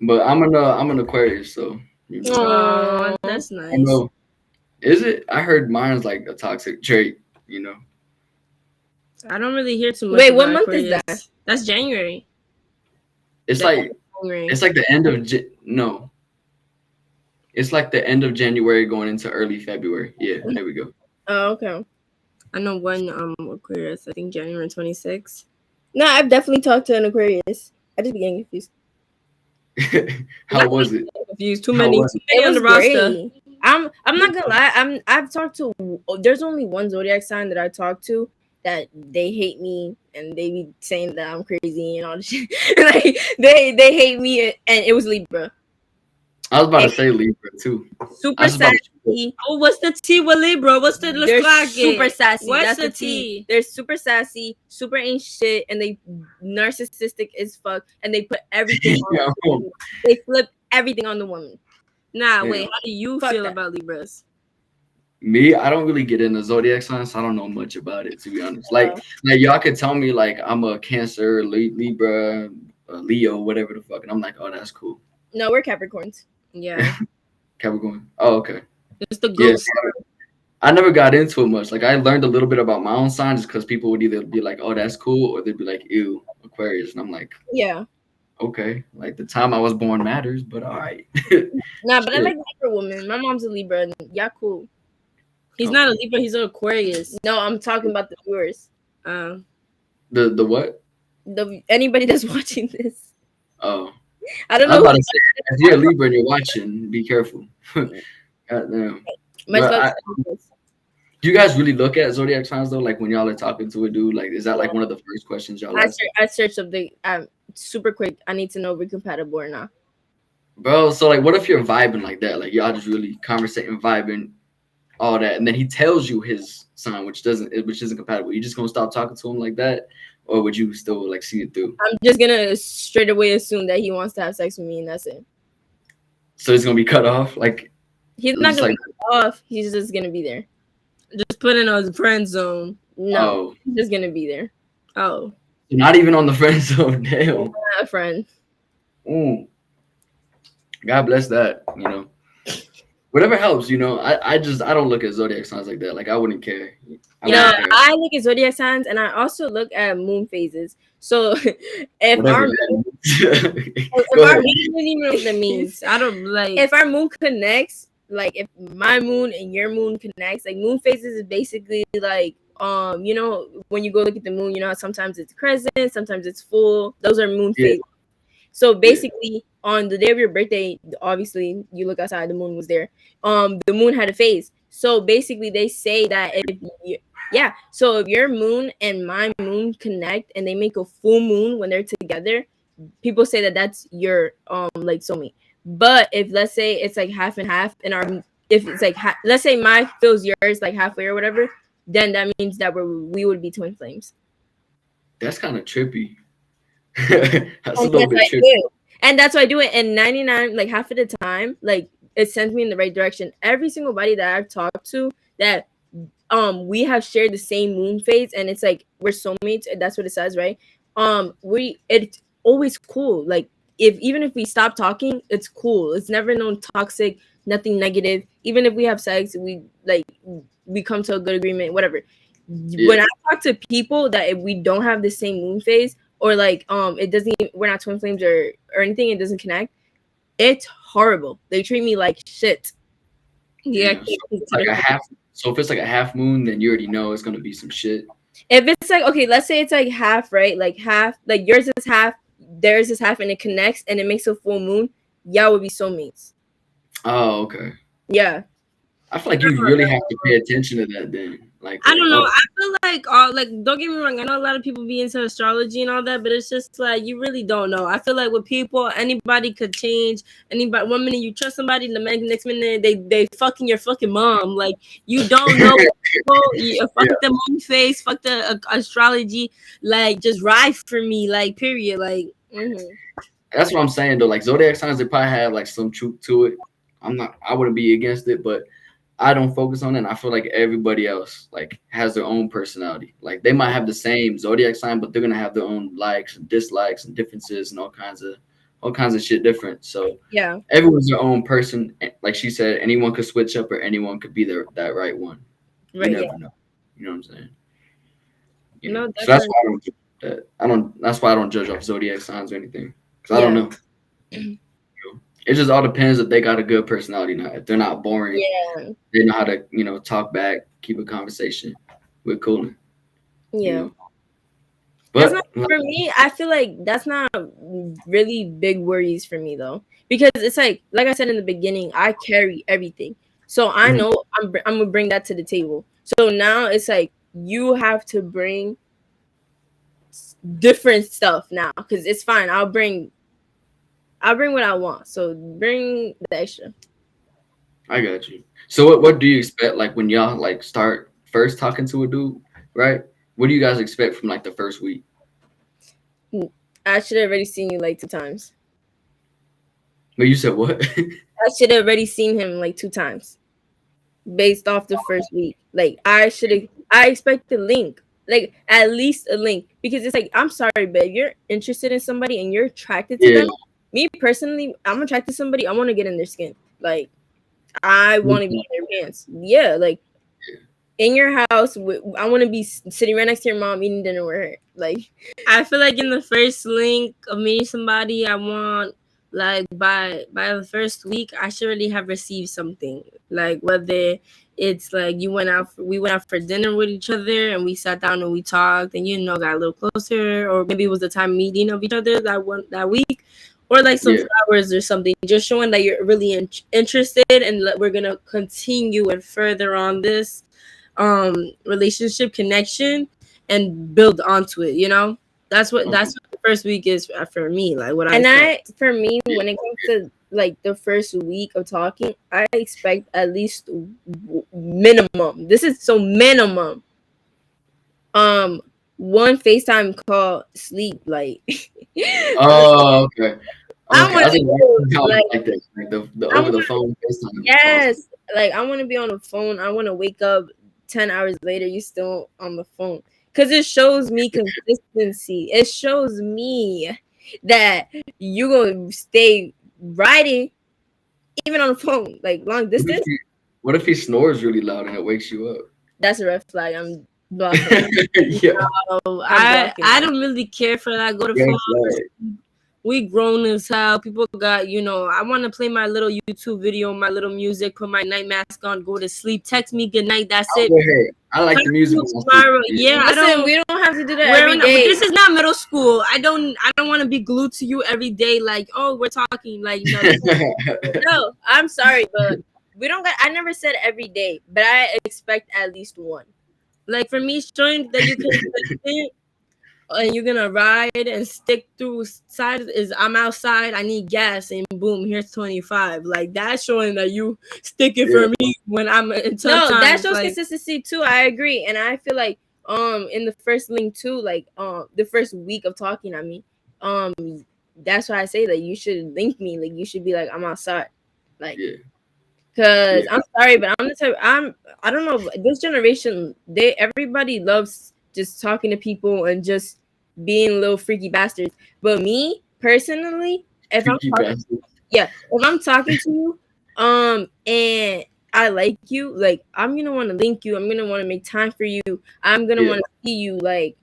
But I'm an Aquarius, so. You know. Oh, that's nice. Is it? I heard mine's like a toxic trait. You know. I don't really hear too much. Wait, what month is that? That's January. It's like the end of no. It's like the end of January going into early February. Yeah, there we go. Oh, okay. I know one Aquarius. I think January 26th. No, I've definitely talked to an Aquarius. I just be getting confused. How was it? Confused. Too many on the roster. I'm not gonna lie. I've talked to. There's only one zodiac sign that I talked to that they hate me and they be saying that I'm crazy and all this shit. Like they hate me and it was Libra. I was about to say Libra too. Super sassy. Oh, what's the T with Libra? What's the super sassy? What's the T? They're super sassy, super ain't shit, and they narcissistic as fuck, and they put everything on the woman. They flip everything on the woman. Nah, wait, how do you feel about Libras? Me, I don't really get into zodiac signs. So I don't know much about it, to be honest. Like y'all could tell me like I'm a Cancer, Libra, Leo, whatever the fuck, and I'm like, oh, that's cool. No, we're Capricorns. Yeah. Capricorn. Oh, okay. It's the ghost. Yeah, I never got into it much. Like I learned a little bit about my own sign just because people would either be like, oh, that's cool, or they'd be like, ew, Aquarius. And I'm like, yeah. Okay. Like the time I was born matters, but all right. Nah, but I like Libra women. My mom's a Libra. And yeah, cool. He's not a Libra, he's an Aquarius. No, I'm talking about the viewers. The what? Anybody that's watching this. Oh. I don't know. If you're a Libra and you're watching, be careful. God damn. Do you guys really look at zodiac signs though? Like when y'all are talking to a dude, like is that like one of the first questions y'all ask? I searched something super quick. I need to know if we're compatible or not. Bro, so like what if you're vibing like that? Like y'all just really conversating, vibing, all that, and then he tells you his sign, which isn't compatible. You just gonna stop talking to him like that? Or would you still like see it through? I'm just gonna straight away assume that he wants to have sex with me and that's it. So he's gonna be cut off? Like he's not gonna be cut off, he's just gonna be there. Just put in a friend zone. No, he's just gonna be there. Oh. Not even on the friend zone, damn. Not a friend. God bless that, you know. Whatever helps, you know. I don't look at zodiac signs like that. Like I wouldn't care. I look at zodiac signs and I also look at moon phases. So if our moon, I don't like if our moon connects, like if my moon and your moon connects, like moon phases is basically like you know, when you go look at the moon, you know how sometimes it's crescent, sometimes it's full. Those are moon phases. So basically, on the day of your birthday, obviously you look outside, the moon was there. The moon had a phase. So basically, they say that so if your moon and my moon connect and they make a full moon when they're together, people say that that's your like soulmate. But if let's say it's like half and half, and if it's like let's say my feels yours like halfway or whatever, then that means that we would be twin flames. That's kind of trippy. That's a little bit trippy. And that's why I do it. And 99, like half of the time, like it sends me in the right direction. Every single body that I've talked to that we have shared the same moon phase, and it's like we're soulmates. That's what it says, right? It's always cool. Like even if we stop talking, it's cool. It's never no toxic, nothing negative. Even if we have sex, we come to a good agreement, whatever. When I talk to people that if we don't have the same moon phase, or like it doesn't, we're not twin flames or anything, it doesn't connect, it's horrible. They treat me like shit. Yeah. So if it's like a half moon, then you already know it's gonna be some shit. If it's like, okay, let's say it's like half, right? Like half, like yours is half, theirs is half, and it connects and it makes a full moon, y'all would be soulmates. Oh, okay. Yeah. I feel like you really have to pay attention to that then. Like I don't know. I feel like don't get me wrong. I know a lot of people be into astrology and all that, but it's just like you really don't know. I feel like with people, anybody could change. Anybody, one minute you trust somebody, the next minute they fucking your fucking mom. Like you don't know. Fuck the moon face. Fuck the astrology. Like just ride for me. Like period. Like. That's what I'm saying though. Like zodiac signs, they probably have like some truth to it. I wouldn't be against it, but I don't focus on it. And I feel like everybody else like has their own personality. Like they might have the same zodiac sign, but they're gonna have their own likes and dislikes and differences and all kinds of shit different. So yeah, everyone's their own person. Like she said, anyone could switch up or anyone could be that right one. Right, you never know. You know what I'm saying? You know? No, So that's why that's why I don't judge off zodiac signs or anything. Because I don't know. It just all depends if they got a good personality or not. If they're not boring, they know how to, talk back, keep a conversation. We're cool. Yeah. But for me, I feel like that's not really big worries for me though. Because it's like I said in the beginning, I carry everything. So I know I'm gonna bring that to the table. So now it's like you have to bring different stuff now. Because it's fine. I'll bring what I want. So bring the extra. I got you. So what do you expect like when y'all like start first talking to a dude, right? What do you guys expect from like the first week? I should have already seen you like 2 times. But you said what? I should have already seen him like 2 times. Based off the first week. Like I expect a link. Like at least a link. Because it's like, I'm sorry, but if you're interested in somebody and you're attracted to them, me personally, I'm attracted to somebody, I want to get in their skin. Like I want to be in their pants. Yeah, like in your house. I want to be sitting right next to your mom eating dinner with her. Like I feel like in the first link of meeting somebody, I want like by the first week, I should already have received something. Like whether it's like we went out for dinner with each other and we sat down and we talked and got a little closer, or maybe it was the time meeting of each other that week. Or like some flowers or something, just showing that you're really interested and we're gonna continue and further on this relationship connection and build onto it. That's what the first week is for me. Like what when it comes to like the first week of talking, I expect at least minimum. This is so minimum. One FaceTime call, sleep, like. Oh, okay. I want to like this, like the over the phone FaceTime. Yes, like I want to be on the phone. I want to wake up 10 hours later, you still on the phone, because it shows me consistency. It shows me that you gonna stay riding even on the phone, like long distance. What if he snores really loud and it wakes you up? That's a red flag. I'm blocking. I don't really care for that. Go to phone. We grown as hell. People got, I want to play my little YouTube video, my little music, put my night mask on, go to sleep, text me good night. That's it. I like the music. Tomorrow. Yeah, we don't have to do that every day. This is not middle school. I don't want to be glued to you every day. Like, oh, we're talking. Like, no, I'm sorry, but I never said every day, but I expect at least one. Like for me, showing that you can and you're gonna ride and stick through side is I'm outside, I need gas, and boom, here's 25. Like that's showing that you stick it for me when I'm in tough times. That shows consistency too. I agree. And I feel like in the first link too, like the first week of talking, I mean, that's why I say that you should link me. Like you should be like, I'm outside. Like Cause I'm sorry, but I'm the type. I don't know. This generation, everybody loves just talking to people and just being little freaky bastards. But me personally, if I'm talking, if I'm talking to you, and I like you, like I'm gonna want to link you. I'm gonna want to make time for you. I'm gonna want to see you. Like,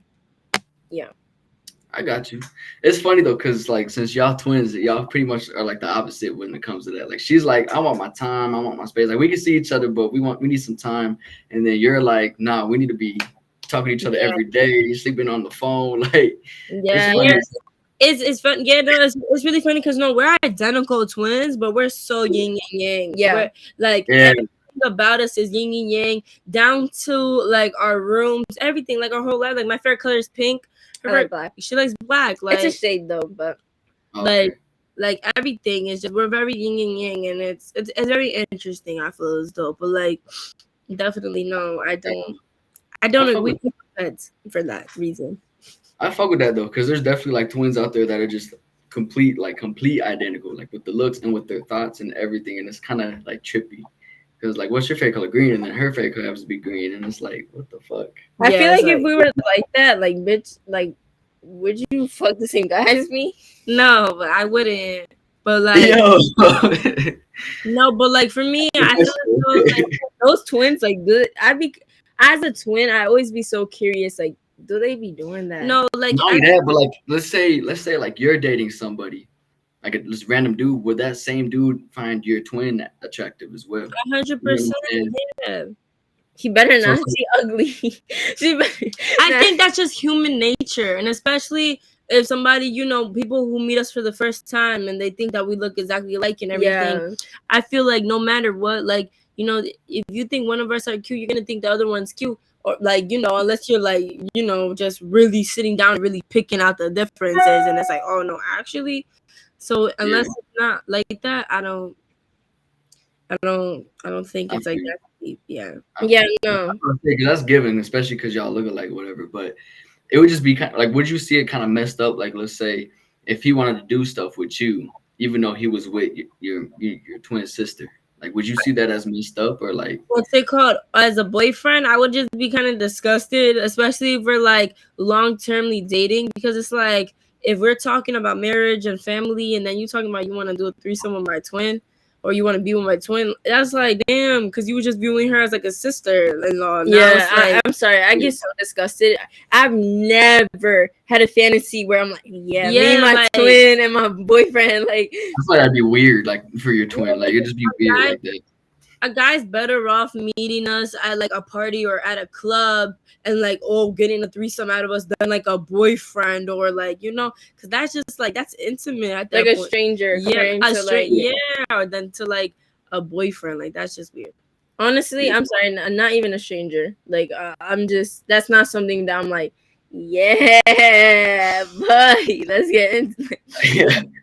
yeah. I got you. It's funny though, cause like since y'all twins, y'all pretty much are like the opposite when it comes to that. Like she's like, I want my time, I want my space. Like we can see each other, but we need some time. And then you're like, nah, we need to be talking to each other every day, sleeping on the phone. Like it's funny. It's fun. Yeah, no, it's really funny because no, we're identical twins, but we're so yin and yang. Yeah, we're, like everything about us is yin and yang, down to like our rooms, everything, like our whole life. Like my favorite color is pink. Her favorite, black. She likes black. Like it's a shade though, but like everything is just we're very yin and yang, and it's very interesting. I feel as though, but like definitely no, I don't agree with that for that reason. I fuck with that though, because there's definitely like twins out there that are just complete identical, like with the looks and with their thoughts and everything, and it's kind of like trippy. Because like, what's your favorite color? Green, and then her favorite color happens to be green, and it's like, what the fuck? I feel like if we were like that, like bitch, like, would you fuck the same guy as me? No, but I wouldn't. But like, no, but like for me, I feel like those twins, like, as a twin, I always be so curious, like, do they be doing that? No, like not only that, but like let's say like you're dating somebody, like this random dude. Would that same dude find your twin attractive as well? 100%. Yeah. He better not. She ugly. I think that's just human nature, and especially if somebody, people who meet us for the first time and they think that we look exactly alike and everything. Yeah. I feel like no matter what, like if you think one of us are cute, you're gonna think the other one's cute. Or like, unless you're like, just really sitting down and really picking out the differences, and it's like, oh no, actually. So unless it's not like that, I don't think it's like that deep. Yeah. No. That's given, especially because y'all look alike, whatever. But it would just be kind of like, would you see it kind of messed up? Like, let's say if he wanted to do stuff with you, even though he was with your twin sister. Like, would you see that as messed up or like? What's it called? As a boyfriend, I would just be kind of disgusted, especially if we're like long-termly dating, because it's like if we're talking about marriage and family, and then you talking about you want to do a threesome with my twin, or you want to be with my twin, that's like damn, because you would just viewing her as like a sister-in-law. Yeah, I'm sorry, I get so disgusted. I've never had a fantasy where I'm like, me and my twin and my boyfriend, like. I feel like that'd be weird, like for your twin, like it'd just be weird like that. A guy's better off meeting us at like a party or at a club and like getting a threesome out of us than like a boyfriend, or like because that's just like that's intimate at that like point. A stranger. Or than to like a boyfriend. Like that's just weird. Honestly, I'm sorry, not even a stranger. Like I'm just, that's not something that I'm like, yeah, buddy, let's get into it.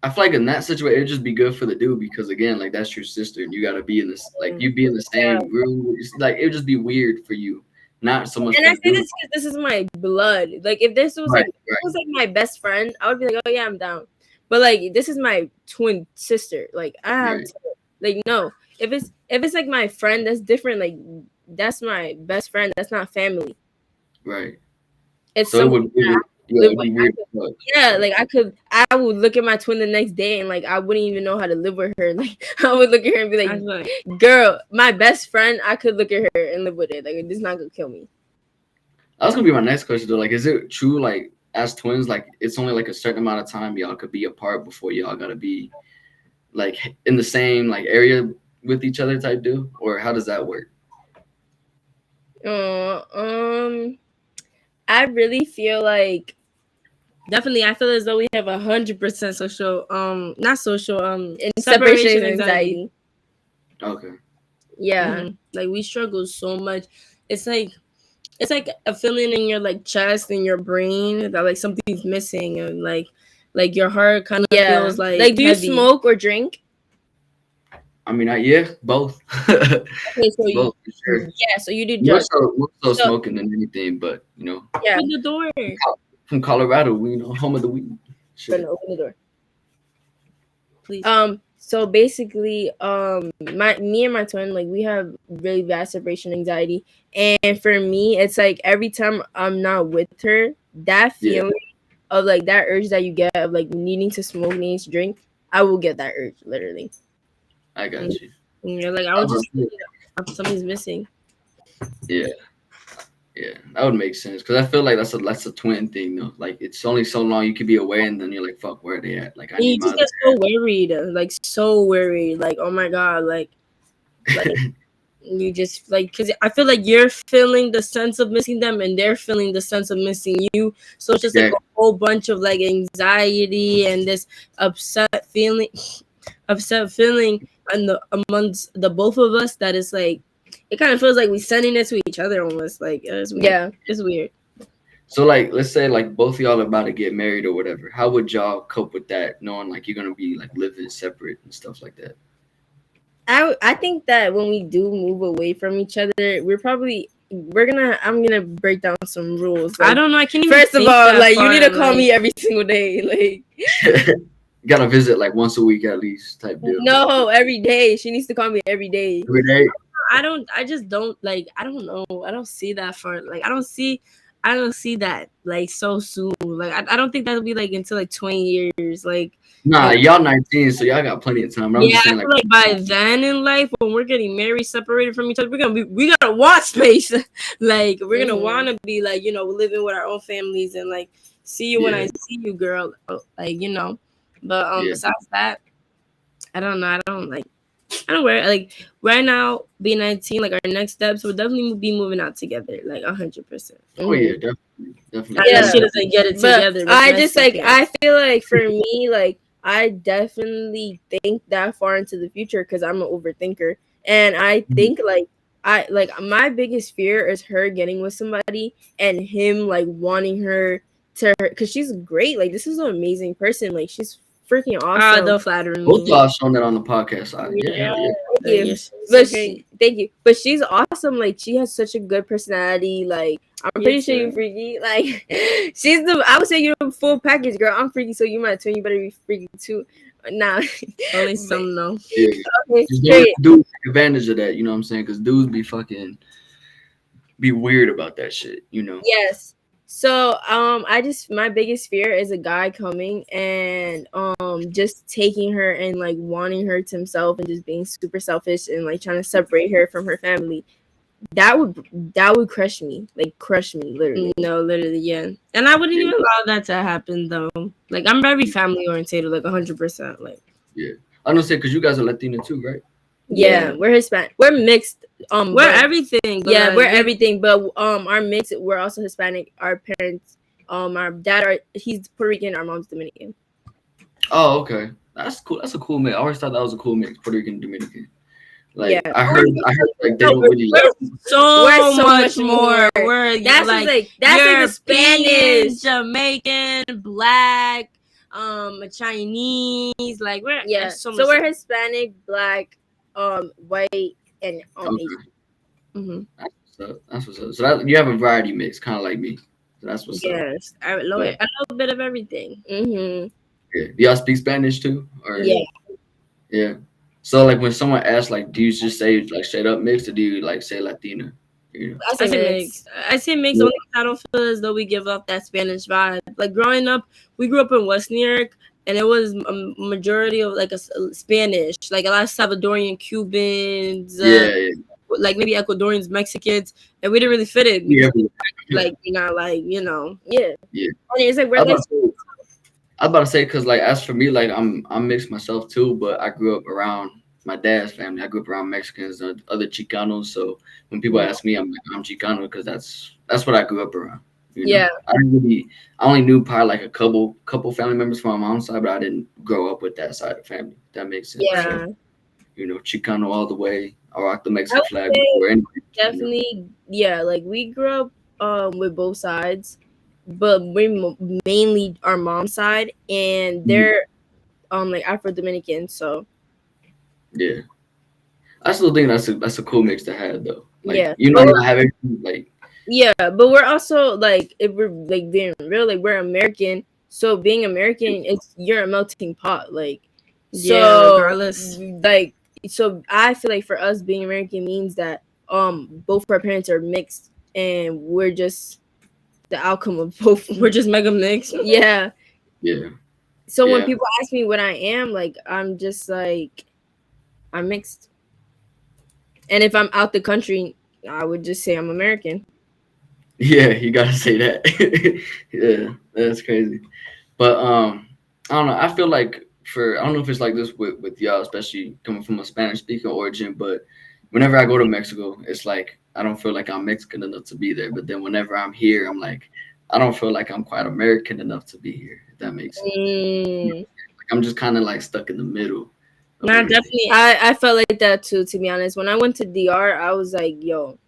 I feel like in that situation, it'd just be good for the dude because again, like that's your sister, and you gotta be in this, like you be in the same room. Like it'd just be weird for you, not so much. And I say this because this is my blood. Like if this was like my best friend, I would be like, oh yeah, I'm down. But like this is my twin sister. Like I have to, like no. If it's like my friend, that's different. Like that's my best friend. That's not family. Right. It's so it would be weird. Like I would look at my twin the next day and like I wouldn't even know how to live with her. Like I would look at her and be like, girl, my best friend, I could look at her and live with it. Like it's not gonna kill me. That's gonna be my next question though. Like, is it true, like as twins, like it's only like a certain amount of time y'all could be apart before y'all gotta be like in the same like area with each other type deal? Or how does that work? I really feel like definitely I feel as though we have 100% social not social separation anxiety. Okay. Yeah. Mm-hmm. Like we struggle so much. It's like a feeling in your like chest and your brain that like something's missing, and like your heart kind of feels like do heavy. You smoke or drink? I mean, both. Okay, so both, sure. Yeah, so you do drugs. More so smoking than anything, but yeah. Open the door. From Colorado, home of the weed. Sure. Open the door, please. So basically, me and my twin, like, we have really bad separation anxiety, and for me, it's like every time I'm not with her, that feeling of like that urge that you get of like needing to smoke, needing to drink, I will get that urge literally. I got you. And you're like, I was just something's missing. Yeah. Yeah, that would make sense because I feel like that's a twin thing though. Like it's only so long you could be away, and then you're like, "Fuck, where are they at?" Like I You need just my. get so worried, like so worried, like oh my god, like you just like because I feel like you're feeling the sense of missing them, and they're feeling the sense of missing you. So it's just like a whole bunch of like anxiety and this upset feeling, and amongst the both of us that is like it kind of feels like we're sending it to each other almost like it's weird. Yeah, it's weird. So like, let's say like both of y'all are about to get married or whatever. How would y'all cope with that, knowing like you're gonna be like living separate and stuff like that? I think that when we do move away from each other, I'm gonna break down some rules. Like, I don't know. I can't even. First of all, like you need to call me every single day. Like you gotta visit like once a week at least type deal. No, every day. She needs to call me every day. Every day. I just don't like. I don't know. I don't see that for like. I don't see that like so soon. Like I don't think that'll be like until like 20 years. Like nah, y'all 19, so y'all got plenty of time. But I'm just saying, I feel like by then in life, when we're getting married, separated from each other, we gotta want space. Like we're gonna want to be like living with our own families and like see you when I see you, girl. Like but besides that, I don't know. I don't wear like right now being 19. Like our next steps will definitely be moving out together, like 100%. Oh yeah, definitely. Yeah, she doesn't get it together. I just like I feel like for me, like I definitely think that far into the future because I'm an overthinker, and I think like my biggest fear is her getting with somebody and him like wanting her to her because she's great. Like this is an amazing person. Like she's freaking awesome. Don't flatter me. Both y'all shown that on the podcast. Thank you. But she's awesome. Like she has such a good personality. Like I'm pretty sure you're freaky. Like I would say you're a full package, girl. I'm freaky, so you might twin. You better be freaky too. Nah, only some no. Yeah. Okay, dudes take advantage of that. You know what I'm saying? Because dudes be weird about that shit. Yes. So my biggest fear is a guy coming and just taking her and like wanting her to himself and just being super selfish and like trying to separate her from her family. That would crush me literally. No, literally, yeah. And I wouldn't even allow that to happen though. Like I'm very family oriented, like 100%. Like I don't say because you guys are Latina too, right? Yeah, we're Hispanic. We're mixed. We're everything. Yeah, we're everything. But our mix, we're also Hispanic. Our parents, our dad he's Puerto Rican. Our mom's Dominican. Oh, okay. That's cool. That's a cool mix. I always thought that was a cool mix, Puerto Rican, Dominican. Like I heard like they don't really. We're so much more. That's like the Spanish, Jamaican, Black, Chinese. Like we're so we're Hispanic, Black, white, and Asian. That's what's up. So you have a variety mix, kind of like me. So that's what's up. Yes, a little bit of everything. Yeah. Do y'all speak Spanish too? Or yeah. So like when someone asks, like, do you just say like straight up mixed, or do you like say Latina? I say mixed. I say mixed only because I don't feel as though we give off that Spanish vibe. Like growing up, we grew up in West New York, and it was a majority of like a Spanish, like a lot of Salvadorian, Cubans, like maybe Ecuadorians, Mexicans, and we didn't really fit it. Like you're not like Yeah. And it's like I was about to say because like as for me, like I'm mixed myself too, but I grew up around my dad's family. I grew up around Mexicans and other Chicanos. So when people ask me, I'm Chicano because that's what I grew up around. I only knew probably like a couple family members from my mom's side, but I didn't grow up with that side of the family. If that makes sense. Yeah. So, Chicano all the way. I rock the Mexican flag. Definitely, like we grew up with both sides, but we mainly our mom's side, and they're like Afro Dominican. So yeah, I still think that's a cool mix to have though. Like, but have everything like. Yeah, but we're also like if we're like being real, like we're American. So being American, you're a melting pot. Like So regardless. like, so I feel like for us being American means that both our parents are mixed and we're just the outcome of both. We're just mega mixed. Yeah. Yeah. So when people ask me what I am, like, I'm just like, I'm mixed. And if I'm out the country, I would just say I'm American. Yeah, you gotta say that. Yeah, that's crazy. But I don't know. I feel like I don't know if it's like this with y'all, especially coming from a Spanish speaking origin, but whenever I go to Mexico, it's like I don't feel like I'm Mexican enough to be there. But then whenever I'm here, I'm like I don't feel like I'm quite American enough to be here. If that makes sense. Like I'm just kind of like stuck in the middle of Nah, everything. definitely. I felt like that too, to be honest. When I went to DR, I was like, yo,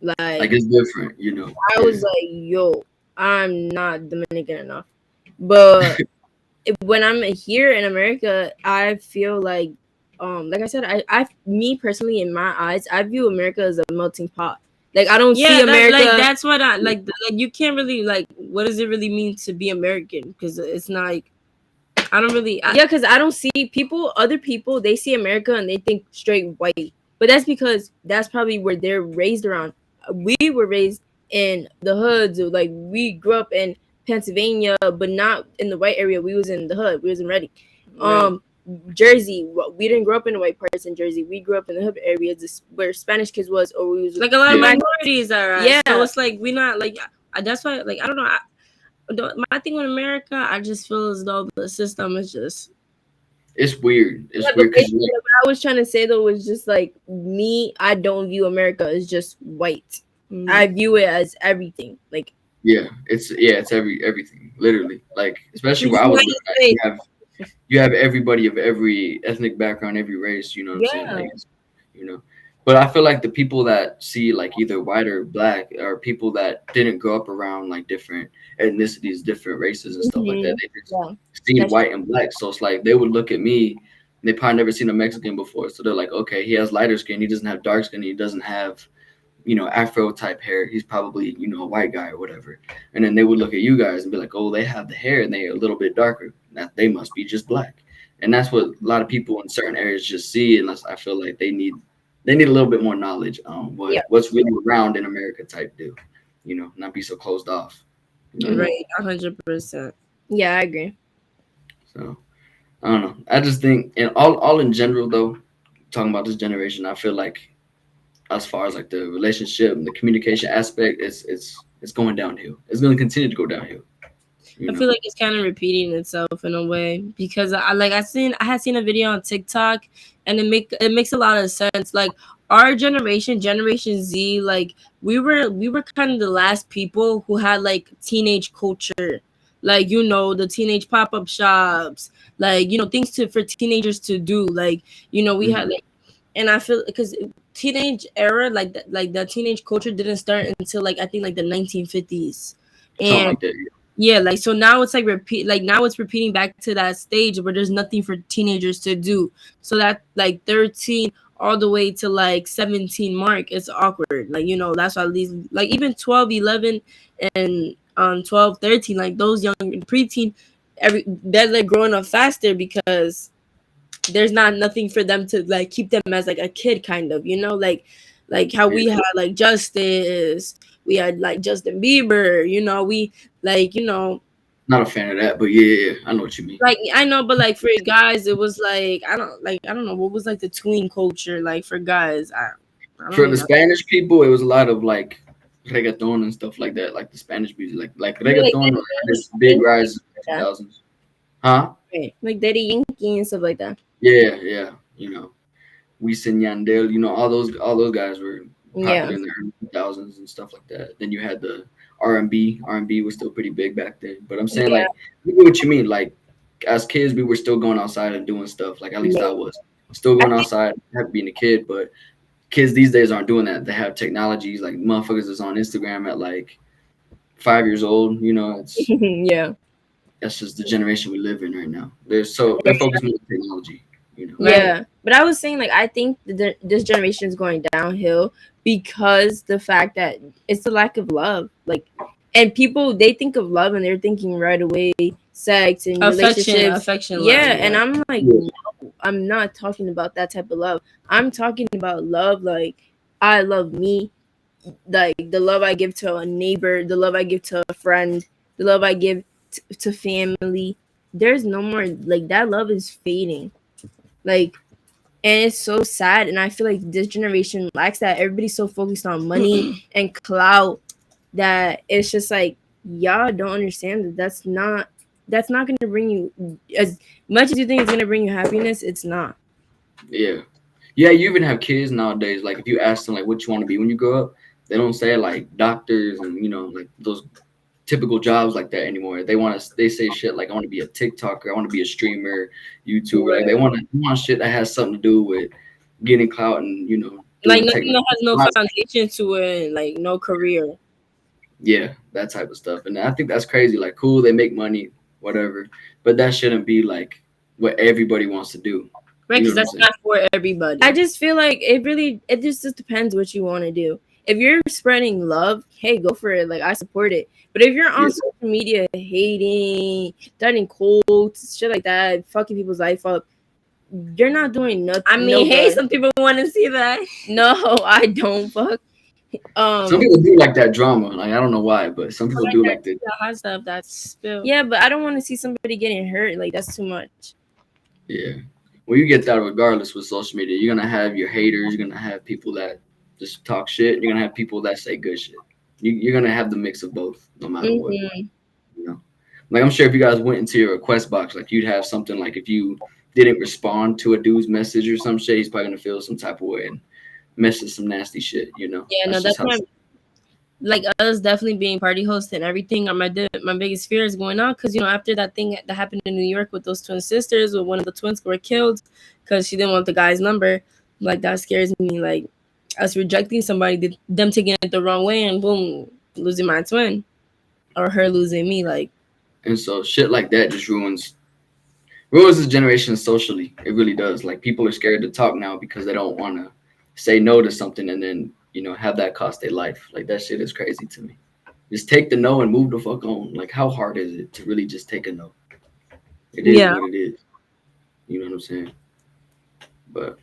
Like it's different, you know. I was like, yo, I'm not Dominican enough. But when I'm here in America, I feel like I said, me personally, in my eyes, I view America as a melting pot. Like, I don't see America. That's what I like. You can't really like. What does it really mean to be American? Because it's not like I don't really. Because I don't see other people, they see America and they think straight white. But that's because that's probably where they're raised around. We were raised in the hoods. Like, we grew up in Pennsylvania, but not in the white area. We was in the hood. We was in Reading. Right. Jersey, we didn't grow up in the white parts in Jersey. We grew up in the hood areas where Spanish kids was, or we was like a lot of minorities are. Right? Yeah. So it's like we not like. That's why. Like I don't know. My thing with America, I just feel as though the system is just. It's weird. It's weird because what I was trying to say though was just like me. I don't view America as just white. I view it as everything. Like it's everything literally. Like especially where I was you have everybody of every ethnic background, every race. You know what I'm saying? Like you know. But I feel like the people that see like either white or black are people that didn't grow up around like different ethnicities, different races and stuff like that. They just seen white and black. So it's like they would look at me and they probably never seen a Mexican before. So they're like, okay, he has lighter skin, he doesn't have dark skin, he doesn't have, you know, Afro type hair. He's probably, you know, a white guy or whatever. And then they would look at you guys and be like, oh, they have the hair and they're a little bit darker. That they must be just black. And that's what a lot of people in certain areas just see. Unless I feel like they need a little bit more knowledge on what's really around in America type deal, you know, not be so closed off. You know? Right, 100%. Yeah, I agree. So I don't know. I just think, and all in general though, talking about this generation, I feel like as far as like the relationship and the communication aspect, it's going downhill. It's going to continue to go downhill. I feel like it's kind of repeating itself in a way because I had seen a video on TikTok and it makes a lot of sense. Like our generation Z, like we were kind of the last people who had like teenage culture, like you know the teenage pop-up shops, like you know things for teenagers to do, like you know we had like, and I feel because teenage era like the teenage culture didn't start until like I think like the 1950s, and like that, yeah, like so now it's like now it's repeating back to that stage where there's nothing for teenagers to do. So that like 13 all the way to like 17 mark, it's awkward. Like, you know, that's why these like even 12, 11 and 12, 13, like those young preteen, they're like growing up faster because there's nothing for them to like keep them as like a kid kind of, you know, like how we had like Justice, we had like Justin Bieber, you know, we like, you know, not a fan of that, but yeah, I know what you mean. like I know, but like for guys it was like I don't know what was like the tween culture like for guys. I for the Spanish people, it was a lot of like reggaeton and stuff like that, like the Spanish music, like reggaeton had this big rise in the 2000s. Huh? Like Daddy Yankee and stuff like that. Yeah, you know, Wisin Yandel, you know, all those guys were popular in the early 2000s and stuff like that. Then you had the R&B was still pretty big back then. But I'm saying like, I get what you mean. Like as kids, we were still going outside and doing stuff. Like at least I was still going outside, being a kid. But kids these days aren't doing that. They have technologies. Like motherfuckers is on Instagram at like 5 years old. You know, it's that's just the generation we live in right now. They're focused on technology. You know? Yeah, but I was saying like I think this generation is going downhill because the fact that it's the lack of love, like, and people, they think of love and they're thinking right away sex and relationships. Affection, yeah, and I'm like, no, I'm not talking about that type of love. I'm talking about love like I love me, like the love I give to a neighbor, the love I give to a friend, the love I give to family. There's no more, like, that love is fading, like, and it's so sad. And I feel like this generation lacks that. Everybody's so focused on money and clout that it's just like, y'all don't understand that that's not going to bring you, as much as you think it's going to bring you happiness, it's not. Yeah. Yeah, you even have kids nowadays. Like, if you ask them, like, what you want to be when you grow up, they don't say, like, doctors and, like, those typical jobs like that anymore. They say shit like, I want to be a TikToker, I want to be a streamer, YouTuber. Like, they want shit that has something to do with getting clout and, like nothing that has no foundation to it, like no career. Yeah, that type of stuff. And I think that's crazy. Like, cool, they make money, whatever, but that shouldn't be like what everybody wants to do. Right, because that's not for everybody. I just feel like it just depends what you want to do. If you're spreading love, hey, go for it. Like, I support it. But if you're on social media hating, starting quotes, shit like that, fucking people's life up, you're not doing nothing. I mean, hey, some people want to see that. No, I don't. Fuck. Some people do like that drama. Like, I don't know why, but some people do like the hot stuff that's spilled. Yeah, but I don't want to see somebody getting hurt. Like, that's too much. Yeah. Well, you get that regardless with social media. You're gonna have your haters. You're gonna have people that just talk shit. You're gonna have people that say good shit. You're gonna have the mix of both, no matter what. Like, I'm sure if you guys went into your request box, like, you'd have something like, if you didn't respond to a dude's message or some shit, he's probably gonna feel some type of way and message some nasty shit. Yeah, that's why. Like, us definitely being party hosts and everything, my biggest fear is going on because after that thing that happened in New York with those twin sisters, where one of the twins were killed because she didn't want the guy's number, like, that scares me. Like, us rejecting somebody, them taking it the wrong way, and boom, losing my twin, or her losing me, like. And so shit like that just ruins this generation socially. It really does. Like, people are scared to talk now because they don't want to say no to something and then have that cost their life. Like, that shit is crazy to me. Just take the no and move the fuck on. Like, how hard is it to really just take a no? It is what it is. You know what I'm saying? But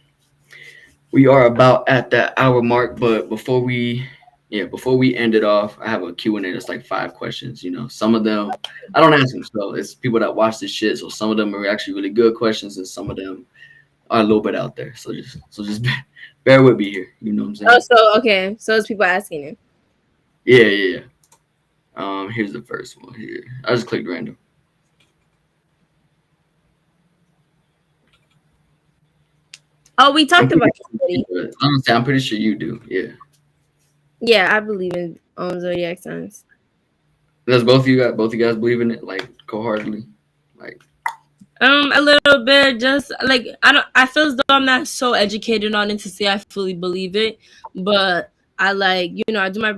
we are about at that hour mark. But before we end it off, I have a Q&A that's like 5 questions. Some of them I don't ask them, so it's people that watch this shit. So some of them are actually really good questions, and some of them are a little bit out there. So just bear with me here. You know what I'm saying? Oh, so okay. So it's people asking you. Yeah. Here's the first one here. I just clicked random. Oh, we talked about somebody. Honestly, I'm pretty sure you do. Yeah. Yeah, I believe in zodiac signs. Does both of you guys believe in it, like, wholeheartedly? Like, a little bit. Just like, I feel as though I'm not so educated on it to say I fully believe it, but I I do my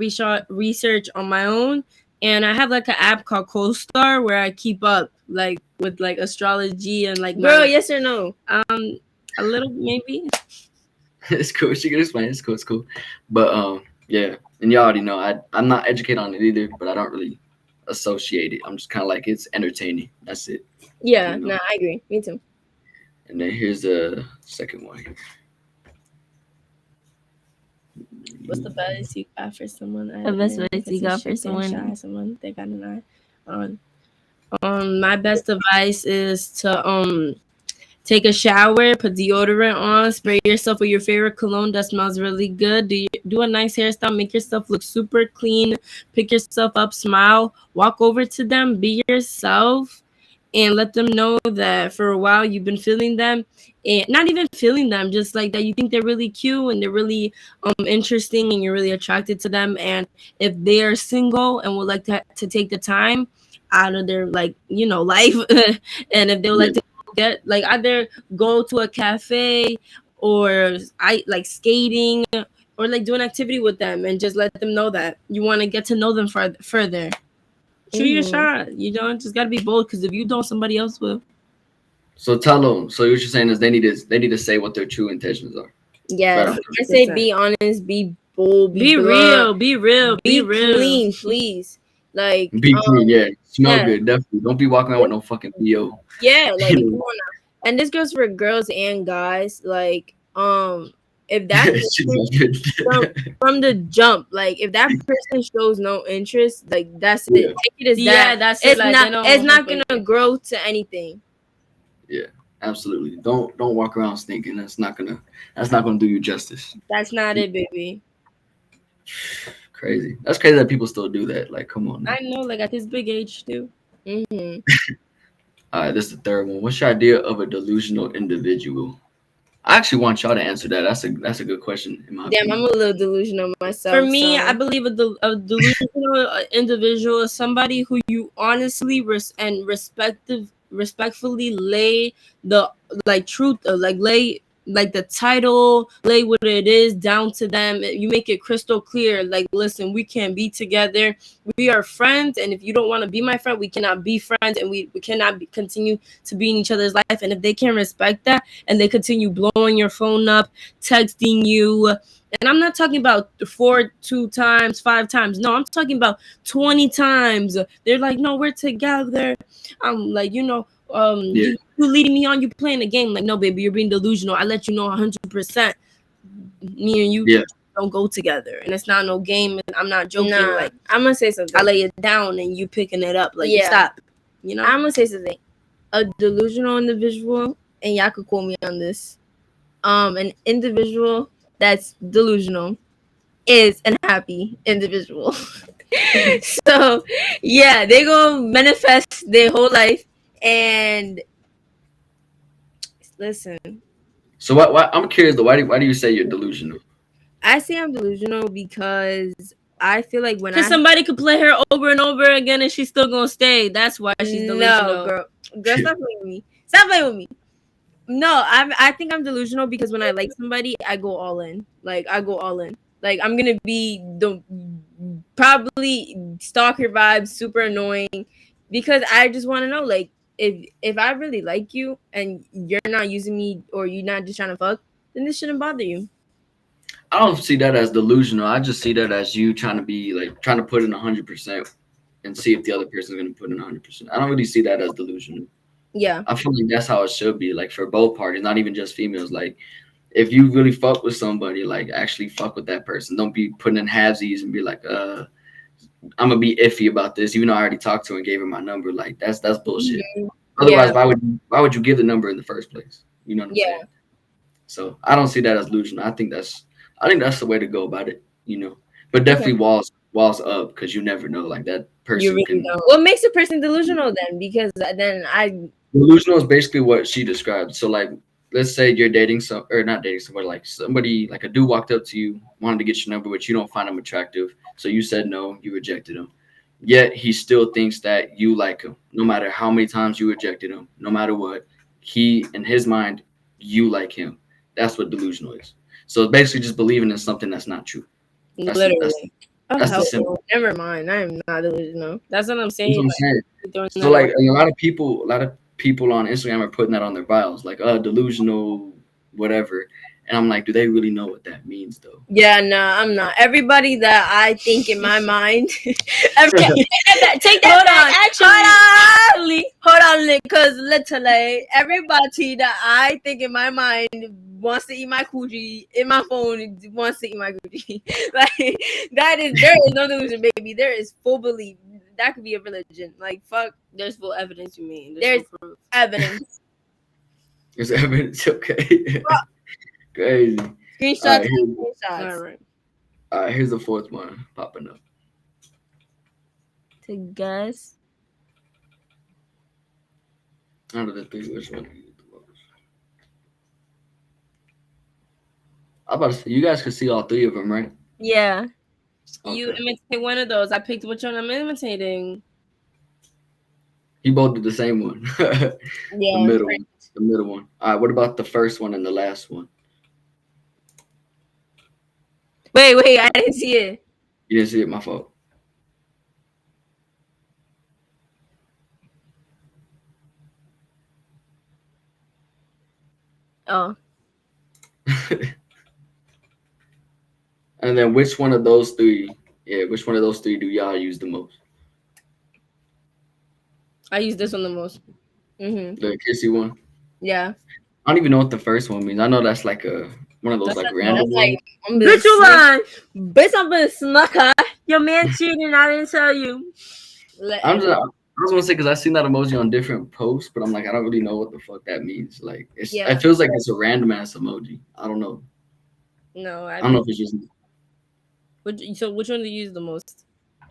research on my own, and I have like an app called CoStar where I keep up like with like astrology and like. Girl, yes or no? A little maybe. It's cool. She can explain. It's cool. But yeah, and you already know I'm not educated on it either, but I don't really associate it. I'm just kind of like, it's entertaining. That's it. Yeah, no, I agree. Me too. And then here's the second one here. What's the best you got for someone? The best advice you got for someone they got an eye on. My best advice is to take a shower, put deodorant on, spray yourself with your favorite cologne that smells really good. Do a nice hairstyle, make yourself look super clean, pick yourself up, smile, walk over to them, be yourself, and let them know that for a while you've been feeling them, and not even feeling them, just like that you think they're really cute and they're really interesting and you're really attracted to them. And if they are single and would like to take the time out of their life, and if they would like to get like either go to a cafe or skating or like do an activity with them, and just let them know that you want to get to know them further. Shoot your shot. You don't just gotta be bold, because if you don't, somebody else will. So tell them. So what you're saying is they need to say what their true intentions are. Yeah, I say be honest, be bold, be real, be clean, please. Like, be clean, yeah. Smell yeah. good, definitely. Don't be walking around with no fucking BO. Yeah, like come on now. And this goes for girls and guys. Like, if that person from the jump, like if that person shows no interest, like that's it. Take it as that. That's it's it. Like, it's not gonna grow to anything. Yeah, absolutely. Don't walk around stinking. That's not gonna do you justice. That's not it, baby. Crazy. That's crazy that people still do that. Like, come on now. I know, like at this big age too. Mm-hmm. All right, this is the third one. What's your idea of a delusional individual? I actually want y'all to answer that. That's a good question. Damn, I'm a little delusional myself. For me, I believe a delusional individual is somebody who you honestly respectfully lay the truth, lay the title, lay what it is down to them. You make it crystal clear. Like, listen, we can't be together. We are friends, and if you don't want to be my friend, we cannot be friends, and we cannot continue to be in each other's life. And if they can't respect that, and they continue blowing your phone up, texting you. And I'm not talking about 2 times, 5 times. No, I'm talking about 20 times. They're like, no, we're together. I'm like, you leading me on, you playing the game. Like, no, baby, you're being delusional. I let you know 100%. Me and you don't go together. And it's not no game. I'm not joking. Nah, like, I'm going to say something. I lay it down and you picking it up. Like, stop. I'm going to say something. A delusional individual, and y'all could quote me on this. An individual that's delusional is an happy individual. So yeah, they gonna manifest their whole life. And listen, so why I'm curious though, why do you say you're delusional? I say I'm delusional because I feel like because somebody could play her over and over again and she's still gonna stay. That's why she's delusional. No, girl, stop playing with me. Stop playing with me. No, I think I'm delusional because when I like somebody, I go all in. Like, I go all in. Like, I'm gonna be the probably stalker vibes, super annoying, because I just want to know, like, if I really like you and you're not using me or you're not just trying to fuck, then this shouldn't bother you. I don't see that as delusional. I just see that as you trying to put in 100% and see if the other person's gonna put in 100%. I don't really see that as delusional. Yeah, I feel like that's how it should be, like for both parties, not even just females. Like, if you really fuck with somebody, like actually fuck with that person. Don't be putting in halvesies and be like, I'm gonna be iffy about this, even though I already talked to her and gave her my number. Like, that's bullshit. Mm-hmm. Otherwise, why would you give the number in the first place? You know what I'm saying? So I don't see that as delusional. I think that's the way to go about it. But definitely walls up, because you never know. Like, that person you really know. What makes a person delusional then? Because then delusional is basically what she described. So, like, let's say you're dating not dating somebody, like somebody, like a dude walked up to you, wanted to get your number, but you don't find him attractive. So you said no, you rejected him. Yet he still thinks that you like him, no matter how many times you rejected him, no matter what. He, in his mind, you like him. That's what delusional is. So it's basically just believing in something that's not true. Literally. That's the symbol. Never mind. I'm not delusional. That's what I'm saying. So, like, a lot of people on Instagram are putting that on their bios, like, delusional, whatever. And I'm like, do they really know what that means, though? Yeah, no, I'm not. Everybody that I think in my mind, take that back. Hold on, because literally everybody that I think in my mind wants to eat my coochie in my phone wants to eat my coochie. Like, there is no delusion, baby. There is full belief. That could be a religion. Like, fuck. There's full evidence. You mean there's proof. Evidence. There's evidence. Okay. Crazy. Screenshots. All right. Here's the fourth one popping up. To guess. Out of the three, which one do you the most? I'm about to say, you guys could see all three of them, right? Yeah. Okay. You imitate one of those. I picked which one I'm imitating. You both did the same one. Yeah. The middle one. All right. What about the first one and the last one? Wait. I didn't see it. You didn't see it? My fault. Oh. And then which one of those three do y'all use the most? I use this one the most. The kissy one. Yeah. I don't even know what the first one means. I know that's like one of those That's like like random ones. bitch, you lying. Bitch, I'm being snucker. Your man cheating. I didn't tell you. I was gonna say because I seen that emoji on different posts, but I'm like I don't really know what the fuck that means. Like it feels like it's a random ass emoji. I don't know. No, I don't know if it's just so which one do you use the most?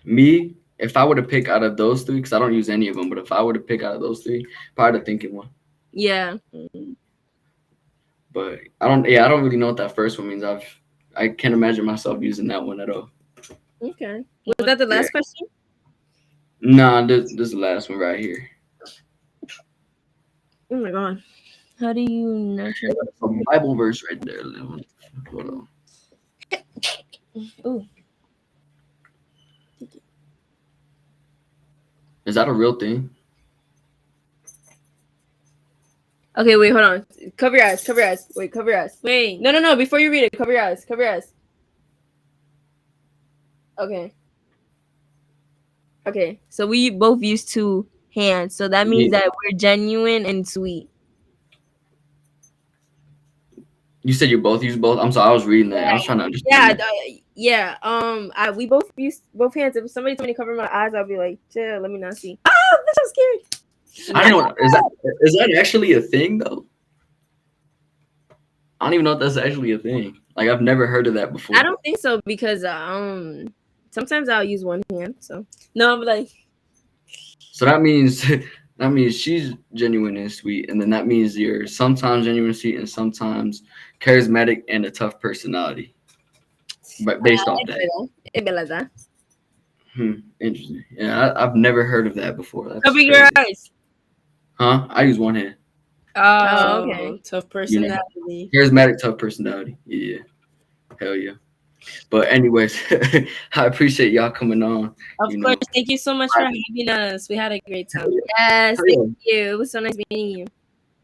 me. If I were to pick out of those three, because I don't use any of them, but if I were to pick out of those three, probably the thinking one. Yeah. But I don't. Yeah, I don't really know what that first one means. I can't imagine myself using that one at all. Okay. Was that the last question? Nah, this is the last one right here. Oh my god. How do you nurture a Bible verse right there? Hold on. Ooh. Is that a real thing? Okay, wait, hold on. Cover your eyes. Cover your eyes. Wait, cover your eyes. Wait. No. Before you read it, cover your eyes. Cover your eyes. Okay. Okay. So we both use 2 hands. So that means that we're genuine and sweet. You said you both use both? I'm sorry, I was reading that. I was trying to understand. Yeah. We both use both hands. If somebody told me to cover my eyes, I'll be like, chill, let me not see. Ah, that's so scary. I don't know. Is that actually a thing though? I don't even know if that's actually a thing. Like I've never heard of that before. I don't think so because sometimes I'll use one hand. So no, I'm like. So that means she's genuine and sweet, and then that means you're sometimes genuine and sweet, and sometimes charismatic and a tough personality. But based off that. It be like that. Interesting. Yeah, I've never heard of that before. That's cover your eyes. Huh? I use one hand. Oh, okay. Tough personality. Charismatic, tough personality. Yeah. Hell yeah. But anyways, I appreciate y'all coming on. Of course. Thank you so much for having us. We had a great time. Yes, thank you. It was so nice meeting you.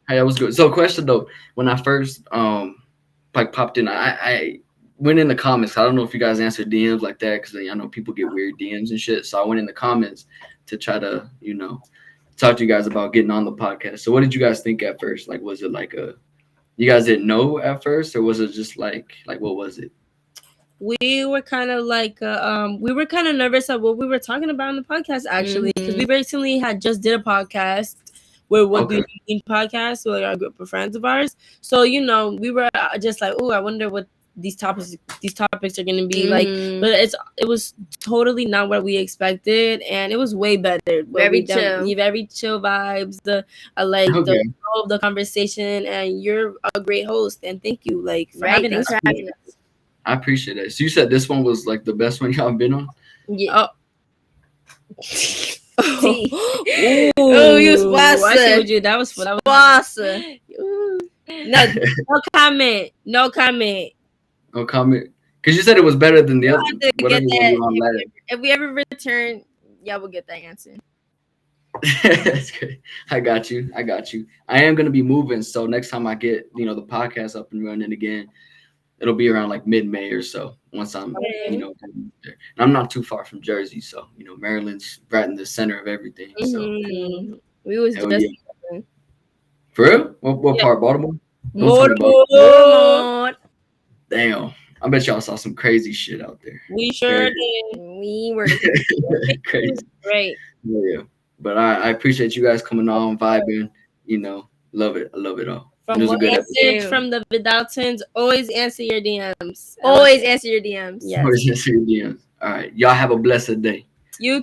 Hey, that was good. So question though, when I first like popped in, I went in the comments. I don't know if you guys answer DMs like that because I know people get weird DMs and shit. So I went in the comments to try to, talk to you guys about getting on the podcast. So what did you guys think at first? Like, was it like you guys didn't know at first, or was it just like what was it? We were kind of like we were kind of nervous at what we were talking about in the podcast actually because we recently had just did a podcast where what do you mean podcast with our group of friends of ours. So we were just like, oh, I wonder what these topics are gonna be like, but it was totally not what we expected, and it was way better. Very chill vibes. The conversation, and you're a great host, and thank you for having us. I appreciate it. So you said this one was like the best one y'all been on? Yeah. Oh, you was Wassa. I see what you. That was Wassa. No comment. No comment. No comment. Because you said it was better than the other. If we ever return, y'all will get that answer. That's good. I got you. I am gonna be moving, so next time I get the podcast up and running again, it'll be around like mid-May or so. Once I'm and I'm not too far from Jersey, so Maryland's right in the center of everything. So we was just for real. What part? Baltimore. Baltimore. Damn. I bet y'all saw some crazy shit out there. We sure did. We were crazy. Great. Yeah. But I appreciate you guys coming on, vibing. Love it. I love it all. From the TheVidalTwins, always answer your DMs. Always answer your DMs. Yes. Always answer your DMs. All right. Y'all have a blessed day. You too.